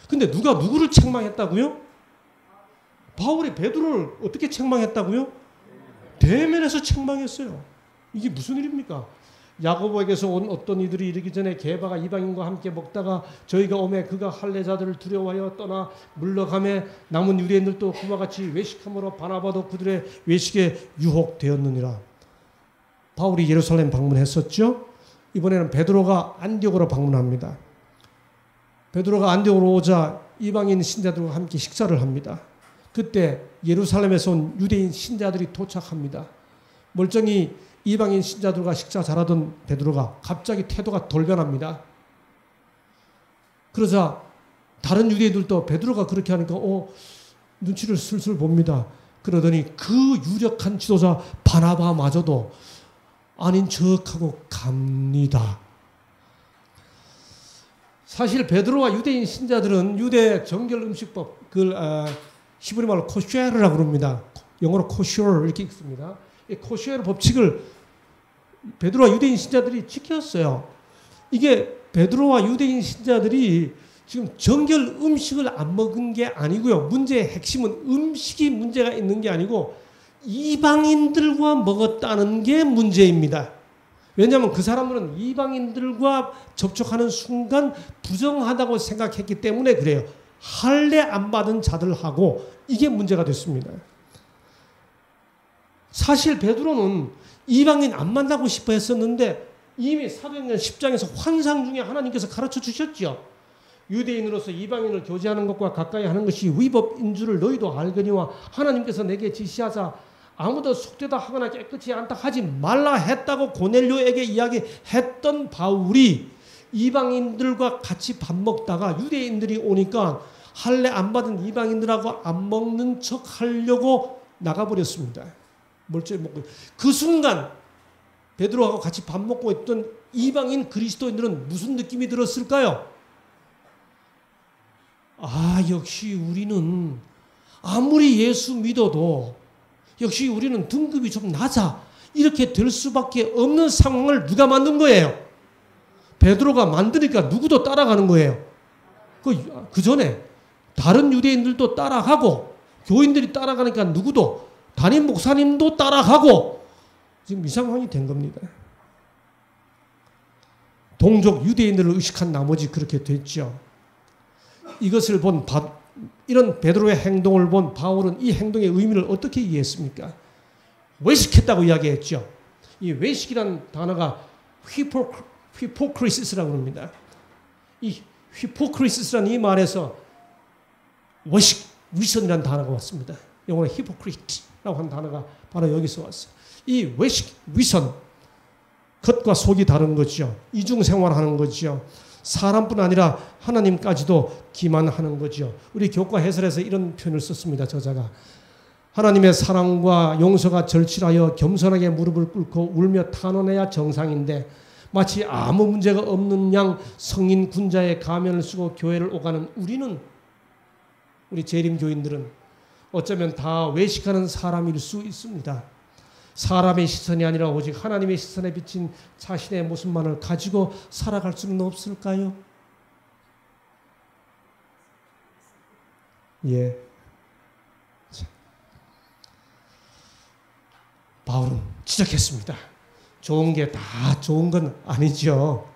근데 누가 누구를 책망했다고요? 바울이 베드로를 어떻게 책망했다고요? 대면에서 책망했어요. 이게 무슨 일입니까? 야고보에게서 온 어떤 이들이 이르기 전에 게바가 이방인과 함께 먹다가 저희가 오매 그가 할례자들을 두려워하여 떠나 물러가매 남은 유대인들도 그와 같이 외식함으로 바나바도 그들의 외식에 유혹되었느니라. 바울이 예루살렘 방문했었죠. 이번에는 베드로가 안디옥으로 방문합니다. 베드로가 안디옥으로 오자 이방인 신자들과 함께 식사를 합니다. 그때 예루살렘에서 온 유대인 신자들이 도착합니다. 멀쩡히 이방인 신자들과 식사 잘하던 베드로가 갑자기 태도가 돌변합니다. 그러자 다른 유대인들도 베드로가 그렇게 하니까 눈치를 슬슬 봅니다. 그러더니 그 유력한 지도자 바나바마저도 아닌 척하고 갑니다. 사실 베드로와 유대인 신자들은 유대 정결 음식법, 그걸 히브리 말로 코쉐르라고 그럽니다. 영어로 코쉐르 이렇게 읽습니다. 이 코쉐르 법칙을 베드로와 유대인 신자들이 지켰어요. 이게 베드로와 유대인 신자들이 지금 정결 음식을 안 먹은 게 아니고요. 문제의 핵심은 음식이 문제가 있는 게 아니고 이방인들과 먹었다는 게 문제입니다. 왜냐하면 그 사람들은 이방인들과 접촉하는 순간 부정하다고 생각했기 때문에 그래요. 할례 안 받은 자들하고 이게 문제가 됐습니다. 사실 베드로는 이방인 안 만나고 싶어 했었는데 이미 사도행전 10장에서 환상 중에 하나님께서 가르쳐 주셨죠. 유대인으로서 이방인을 교제하는 것과 가까이 하는 것이 위법인 줄을 너희도 알거니와 하나님께서 내게 지시하사 아무도 속되다 하거나 깨끗이 않다 하지 말라 했다고 고넬료에게 이야기했던 바울이 이방인들과 같이 밥 먹다가 유대인들이 오니까 할례 안 받은 이방인들하고 안 먹는 척 하려고 나가버렸습니다. 멀쩡히 먹고. 그 순간 베드로하고 같이 밥 먹고 있던 이방인 그리스도인들은 무슨 느낌이 들었을까요? 역시 우리는 아무리 예수 믿어도 역시 우리는 등급이 좀 낮아. 이렇게 될 수밖에 없는 상황을 누가 만든 거예요? 베드로가 만드니까 누구도 따라가는 거예요. 그 전에 다른 유대인들도 따라가고 교인들이 따라가니까 누구도 담임 목사님도 따라가고 지금 이 상황이 된 겁니다. 동족 유대인들을 의식한 나머지 그렇게 됐죠. 이것을 본 이런 베드로의 행동을 본 바울은 이 행동의 의미를 어떻게 이해했습니까? 외식했다고 이야기했죠. 이 외식이라는 단어가 히포크리시스라고 합니다. 이 히포크리시스라는 이 말에서 외식, 위선이라는 단어가 왔습니다. 영어로 히포크리트라고 하는 단어가 바로 여기서 왔어요. 이 외식, 위선, 겉과 속이 다른 거죠. 이중생활하는 거죠. 사람뿐 아니라 하나님까지도 기만하는 거죠. 우리 교과 해설에서 이런 표현을 썼습니다. 저자가 하나님의 사랑과 용서가 절실하여 겸손하게 무릎을 꿇고 울며 탄원해야 정상인데 마치 아무 문제가 없는 양 성인 군자의 가면을 쓰고 교회를 오가는 우리 재림교인들은 어쩌면 다 외식하는 사람일 수 있습니다. 사람의 시선이 아니라 오직 하나님의 시선에 비친 자신의 모습만을 가지고 살아갈 수는 없을까요? 예. 바울은 지적했습니다. 좋은 게 다 좋은 건 아니죠.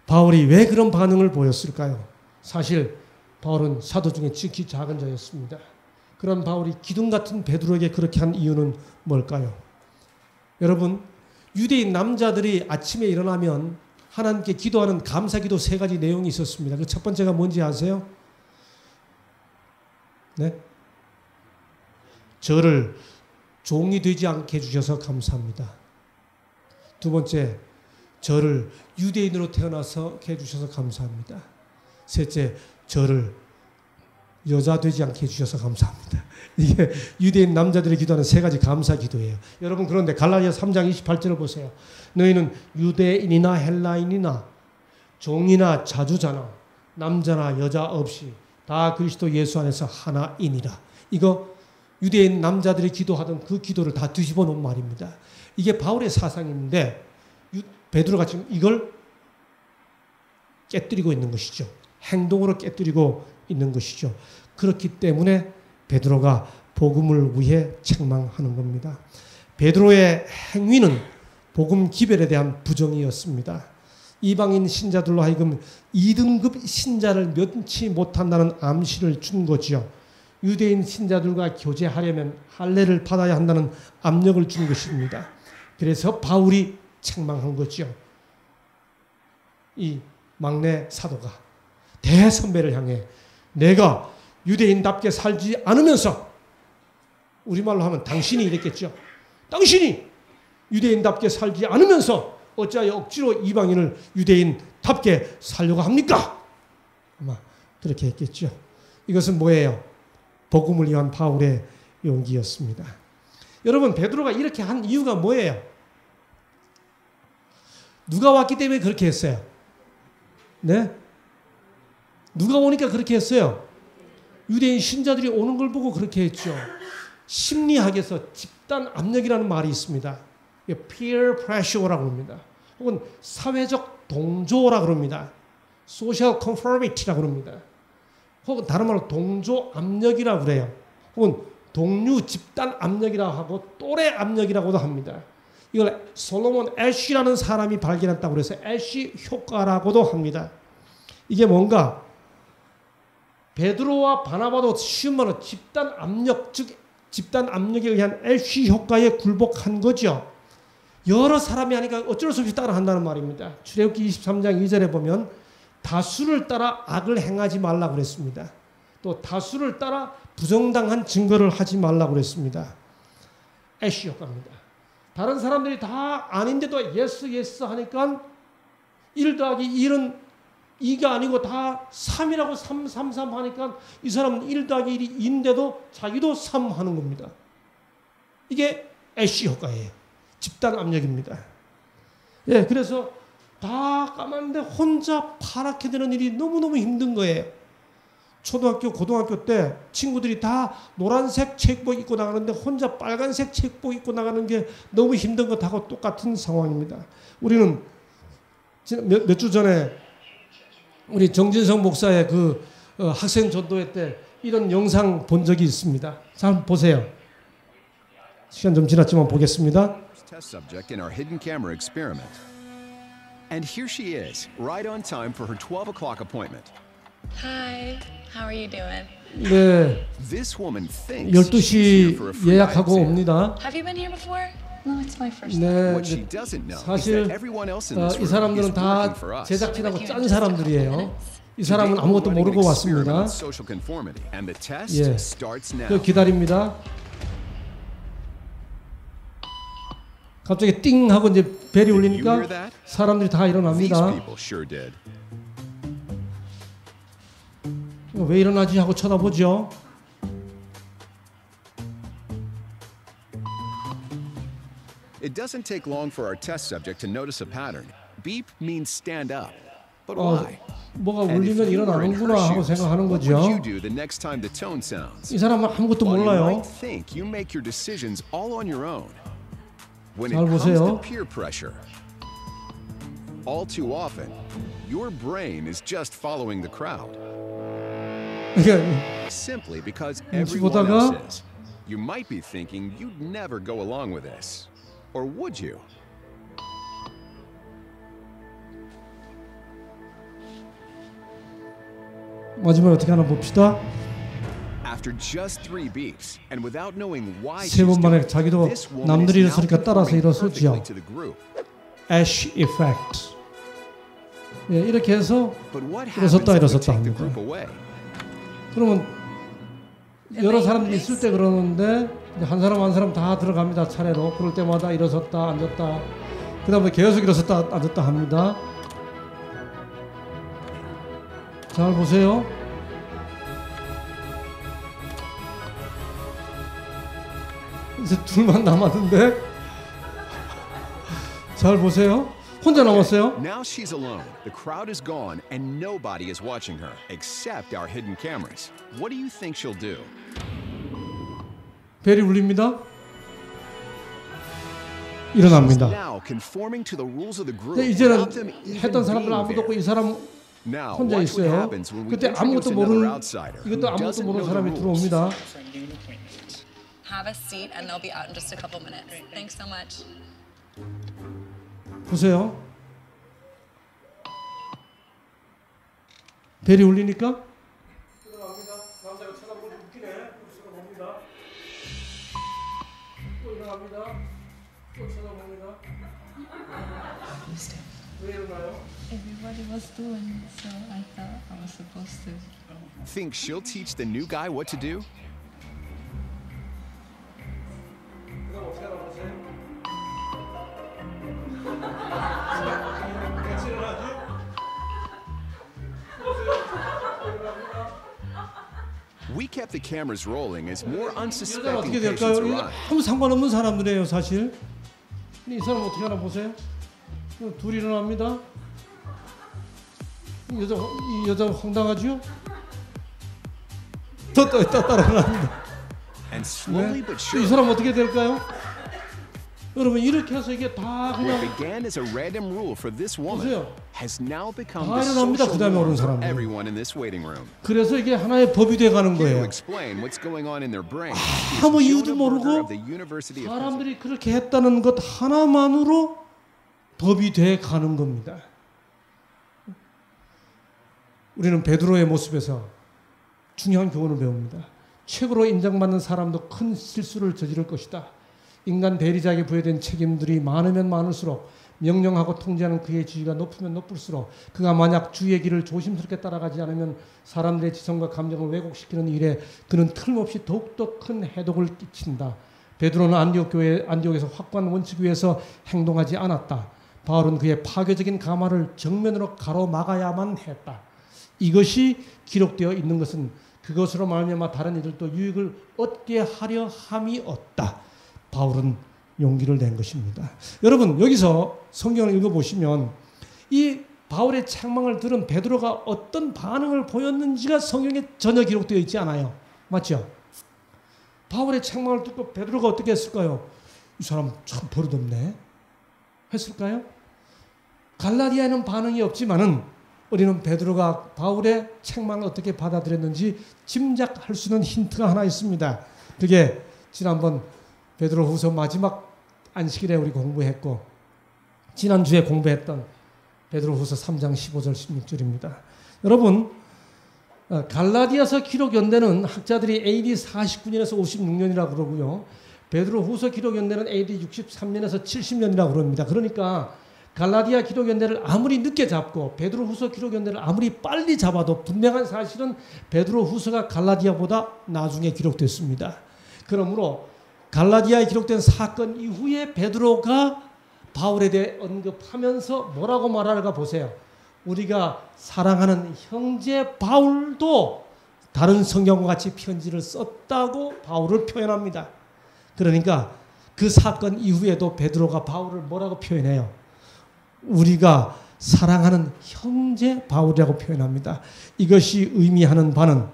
바울이 왜 그런 반응을 보였을까요? 사실 바울은 사도 중에 지극히 작은 자였습니다. 그런 바울이 기둥 같은 베드로에게 그렇게 한 이유는 뭘까요? 여러분, 유대인 남자들이 아침에 일어나면 하나님께 기도하는 감사기도 3가지 내용이 있었습니다. 그 첫 번째가 뭔지 아세요? 네? 저를 종이 되지 않게 해주셔서 감사합니다. 두 번째, 저를 유대인으로 태어나서 해주셔서 감사합니다. 셋째, 저를 여자 되지 않게 해주셔서 감사합니다. 이게 유대인 남자들이 기도하는 세 가지 감사 기도예요. 여러분 그런데 갈라디아 3장 28절을 보세요. 너희는 유대인이나 헬라인이나 종이나 자주자나 남자나 여자 없이 다 그리스도 예수 안에서 하나이니라. 이거 유대인 남자들이 기도하던 그 기도를 다 뒤집어 놓은 말입니다. 이게 바울의 사상인데 베드로가 지금 이걸 깨뜨리고 있는 것이죠. 행동으로 깨뜨리고 있는 것이죠. 그렇기 때문에 베드로가 복음을 위해 책망하는 겁니다. 베드로의 행위는 복음 기별에 대한 부정이었습니다. 이방인 신자들로 하여금 2등급 신자를 면치 못한다는 암시를 준 거지요. 유대인 신자들과 교제하려면 할례를 받아야 한다는 압력을 준 것입니다. 그래서 바울이 책망한 거죠. 이 막내 사도가 대선배를 향해 내가 유대인답게 살지 않으면서, 우리말로 하면 당신이 이랬겠죠. 당신이 유대인답게 살지 않으면서 어찌하여 억지로 이방인을 유대인답게 살려고 합니까? 아마 그렇게 했겠죠. 이것은 뭐예요? 복음을 위한 바울의 용기였습니다. 여러분, 베드로가 이렇게 한 이유가 뭐예요? 누가 왔기 때문에 그렇게 했어요? 네? 누가 오니까 그렇게 했어요? 유대인 신자들이 오는 걸 보고 그렇게 했죠. 심리학에서 집단 압력이라는 말이 있습니다. peer pressure라고 합니다. 혹은 사회적 동조라고 합니다. social conformity라고 합니다. 혹은 다른 말로 동조 압력이라고 그래요. 혹은 동료 집단 압력이라고 하고 또래 압력이라고도 합니다. 이걸 솔로몬 애쉬라는 사람이 발견했다고 그래서 애쉬 효과라고도 합니다. 이게 뭔가 베드로와 바나바도 쉬운 말로 집단 압력, 즉 집단 압력에 의한 애쉬 효과에 굴복한 거죠. 여러 사람이 하니까 어쩔 수 없이 따라한다는 말입니다. 출애굽기 23장 2절에 보면 다수를 따라 악을 행하지 말라고 그랬습니다. 또 다수를 따라 부정당한 증거를 하지 말라고 그랬습니다. 애쉬 효과입니다. 다른 사람들이 다 아닌데도 예스 하니까 1 더하기 1은 2가 아니고 다 3이라고 3 하니까 이 사람은 1 더하기 1이 2인데도 자기도 3 하는 겁니다. 이게 애쉬 효과예요. 집단 압력입니다. 예, 그래서 다 까만데 혼자 파랗게 되는 일이 너무너무 힘든 거예요. 초등학교, 고등학교 때 친구들이 다 노란색 체육복 입고 나가는데 혼자 빨간색 체육복 입고 나가는 게 너무 힘든 것하고 똑같은 상황입니다. 우리는 몇 주 전에 우리 정진성 목사의 그 학생 전도회 때 이런 영상 본 적이 있습니다. 자, 한번 보세요. 시간 좀 지났지만 보겠습니다. Test subject in our hidden camera experiment. And here she is, right on time for her 12 o'clock appointment. Hi, how are you doing? 네, This woman thinks she's here for a 12시 free eye 예약하고 exam. 옵니다. Have you been here before? No, it's my first time. 네, What she doesn't know is 사실 that everyone else in this 이 room is 사람들은 working 다 for us. 제작진하고 With you 짠 in just a couple 사람들이에요. minutes. 이 사람은 Today, 아무것도 we're running 모르고 an experiment 왔습니다. on social conformity, and the test 예, starts now. 그 기다립니다. 갑자기 띵 하고 이제 벨이 울리니까 사람들이 다 These 일어납니다. people sure did. 왜 일어나지 하고 쳐다보죠. It doesn't take long for our test subject to notice a pattern. Beep means stand up. But why? 뭐가 And if 울리면 you were in her 일어나는구나 하고 shoes, 생각하는 what would you 거죠. do the next time the tone sounds? 이 사람은 아무것도 Well, you 몰라요. might think you make your decisions all on your own. When it 잘 comes to 보세요. peer pressure, all too often, your brain is just following the crowd. 그러니까 Simply because 눈치 everyone 보다가 else is. You might be thinking you'd never go along with this. Or would you? 마지막에 어떻게 하나 봅시다. After just 3 beeps, and without knowing why 세 she's 번 만에 doing it, 자기도 this woman 남들이 is now 일어서니까 따라서 conforming 일어서지요. perfectly to the group. Ash effect. 예, 이렇게 해서 But what 일어섰다 happens if we 일어섰다 take the 합니다. group away? 그러면 여러 사람들이 있을 때 그러는데 이제 한 사람 한 사람 다 들어갑니다. 차례로. 그럴 때마다 일어섰다 앉았다. 그 다음에 계속 일어섰다 앉았다 합니다. 잘 보세요. 이제 둘만 남았는데. 잘 보세요. 혼자 남았어요. Now she's alone. The crowd is gone and nobody is watching her except our hidden cameras. What do you think she'll do? 벨이 울립니다. 일어납니다. Now conforming to the rules of the group. 근데 이제는 without them even 했던 사람들 being 아무도 없고 there. 이 사람 Now, 혼자 watch what 있어요. happens when we 그때 introduce 아무것도 another 모르는 outsider who 이것도 아무것도 doesn't 모르는 know the 사람이 rules. 들어옵니다. Have a seat and they'll be out in just a couple minutes. Thanks so much. 보세요. 벨이 울리니까 일어납니다. 남자가 쳐다보고 웃기네. 쳐다봅니다. 또 일어납니다. 또 쳐다봅니다. 왜 일어나요? Everybody was doing it, so I thought I was supposed to. Think she'll teach the new guy what to do? 그럼 어떻게 알아보세요? 같이 일어나지? We kept the cameras rolling as more 여자는 unsuspecting 어떻게 patients 될까요? arrived. 아무 상관없는 사람들이에요, 사실. 근데 이 사람 어떻게 하나 보세요. 둘이 일어납니다. 이 여자 황당하죠? 또 따라 일어납니다. And slowly 네? but 이 surely, 사람 어떻게 될까요? 여러분 이렇게 해서 이게 다 what 그냥 began as a random rule for this woman 보세요. has now become 다 the 일어납니다. social 그다음에 오는 norm for 사람들. everyone in this waiting room. 그래서 이게 하나의 법이 돼가는 Here to 거예요. explain what's going on in their brains 아무 is 이유도 Jonah Berger 모르고 of the University of Pennsylvania. 사람들이 그렇게 했다는 것 하나만으로 법이 돼 가는 겁니다. 우리는 베드로의 모습에서 중요한 교훈을 배웁니다. 최고로 인정받는 사람도 큰 실수를 저지를 것이다. 인간 대리자에게 부여된 책임들이 많으면 많을수록 명령하고 통제하는 그의 지위가 높으면 높을수록 그가 만약 주의 길을 조심스럽게 따라가지 않으면 사람들의 지성과 감정을 왜곡시키는 일에 그는 틀림없이 더욱더 큰 해독을 끼친다. 베드로는 안디옥에서 확고한 원칙 위에서 행동하지 않았다. 바울은 그의 파괴적인 가마를 정면으로 가로막아야만 했다. 이것이 기록되어 있는 것은 그것으로 말미암아 다른 이들도 유익을 얻게 하려 함이 없다. 바울은 용기를 낸 것입니다. 여러분 여기서 성경을 읽어보시면 이 바울의 책망을 들은 베드로가 어떤 반응을 보였는지가 성경에 전혀 기록되어 있지 않아요. 맞죠? 바울의 책망을 듣고 베드로가 어떻게 했을까요? 이 사람 참 버릇없네 했을까요? 갈라디아에는 반응이 없지만은 우리는 베드로가 바울의 책망을 어떻게 받아들였는지 짐작할 수 있는 힌트가 하나 있습니다. 그게 지난번 베드로후서 마지막 안식일에 우리 공부했고 지난주에 공부했던 베드로후서 3장 15절 16절입니다. 여러분 갈라디아서 기록 연대는 학자들이 AD 49년에서 56년이라고 그러고요. 베드로후서 기록 연대는 AD 63년에서 70년이라고 그럽니다. 그러니까 갈라디아 기록 연대를 아무리 늦게 잡고 베드로후서 기록 연대를 아무리 빨리 잡아도 분명한 사실은 베드로후서가 갈라디아보다 나중에 기록됐습니다. 그러므로 갈라디아에 기록된 사건 이후에 베드로가 바울에 대해 언급하면서 뭐라고 말할까 보세요. 우리가 사랑하는 형제 바울도 다른 성경과 같이 편지를 썼다고 바울을 표현합니다. 그러니까 그 사건 이후에도 베드로가 바울을 뭐라고 표현해요? 우리가 사랑하는 형제 바울이라고 표현합니다. 이것이 의미하는 바는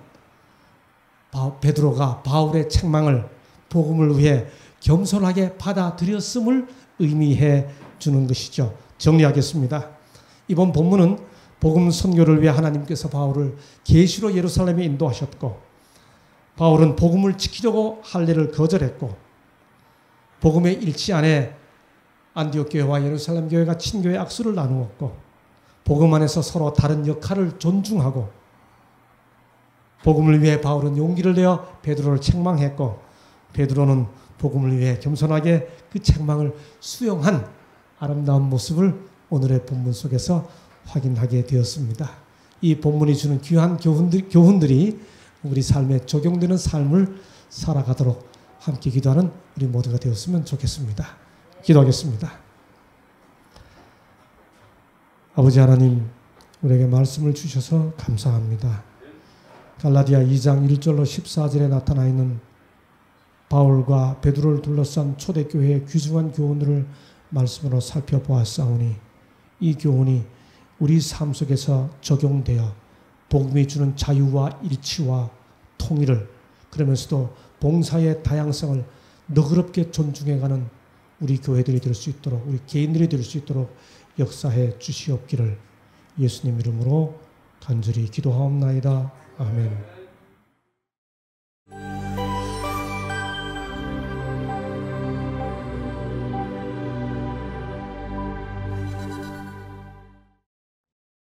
베드로가 바울의 책망을 복음을 위해 겸손하게 받아들였음을 의미해 주는 것이죠. 정리하겠습니다. 이번 본문은 복음 선교를 위해 하나님께서 바울을 계시로 예루살렘에 인도하셨고 바울은 복음을 지키려고 할례를 거절했고 복음의 일치 안에 안디옥 교회와 예루살렘 교회가 친교의 악수를 나누었고 복음 안에서 서로 다른 역할을 존중하고 복음을 위해 바울은 용기를 내어 베드로를 책망했고 베드로는 복음을 위해 겸손하게 그 책망을 수용한 아름다운 모습을 오늘의 본문 속에서 확인하게 되었습니다. 이 본문이 주는 귀한 교훈들이 우리 삶에 적용되는 삶을 살아가도록 함께 기도하는 우리 모두가 되었으면 좋겠습니다. 기도하겠습니다. 아버지 하나님, 우리에게 말씀을 주셔서 감사합니다. 갈라디아 2장 1절로 14절에 나타나 있는 바울과 베드로를 둘러싼 초대교회의 귀중한 교훈을 말씀으로 살펴보았사오니 이 교훈이 우리 삶 속에서 적용되어 복음이 주는 자유와 일치와 통일을, 그러면서도 봉사의 다양성을 너그럽게 존중해가는 우리 교회들이 될 수 있도록, 우리 개인들이 될 수 있도록 역사해 주시옵기를 예수님 이름으로 간절히 기도하옵나이다. 아멘.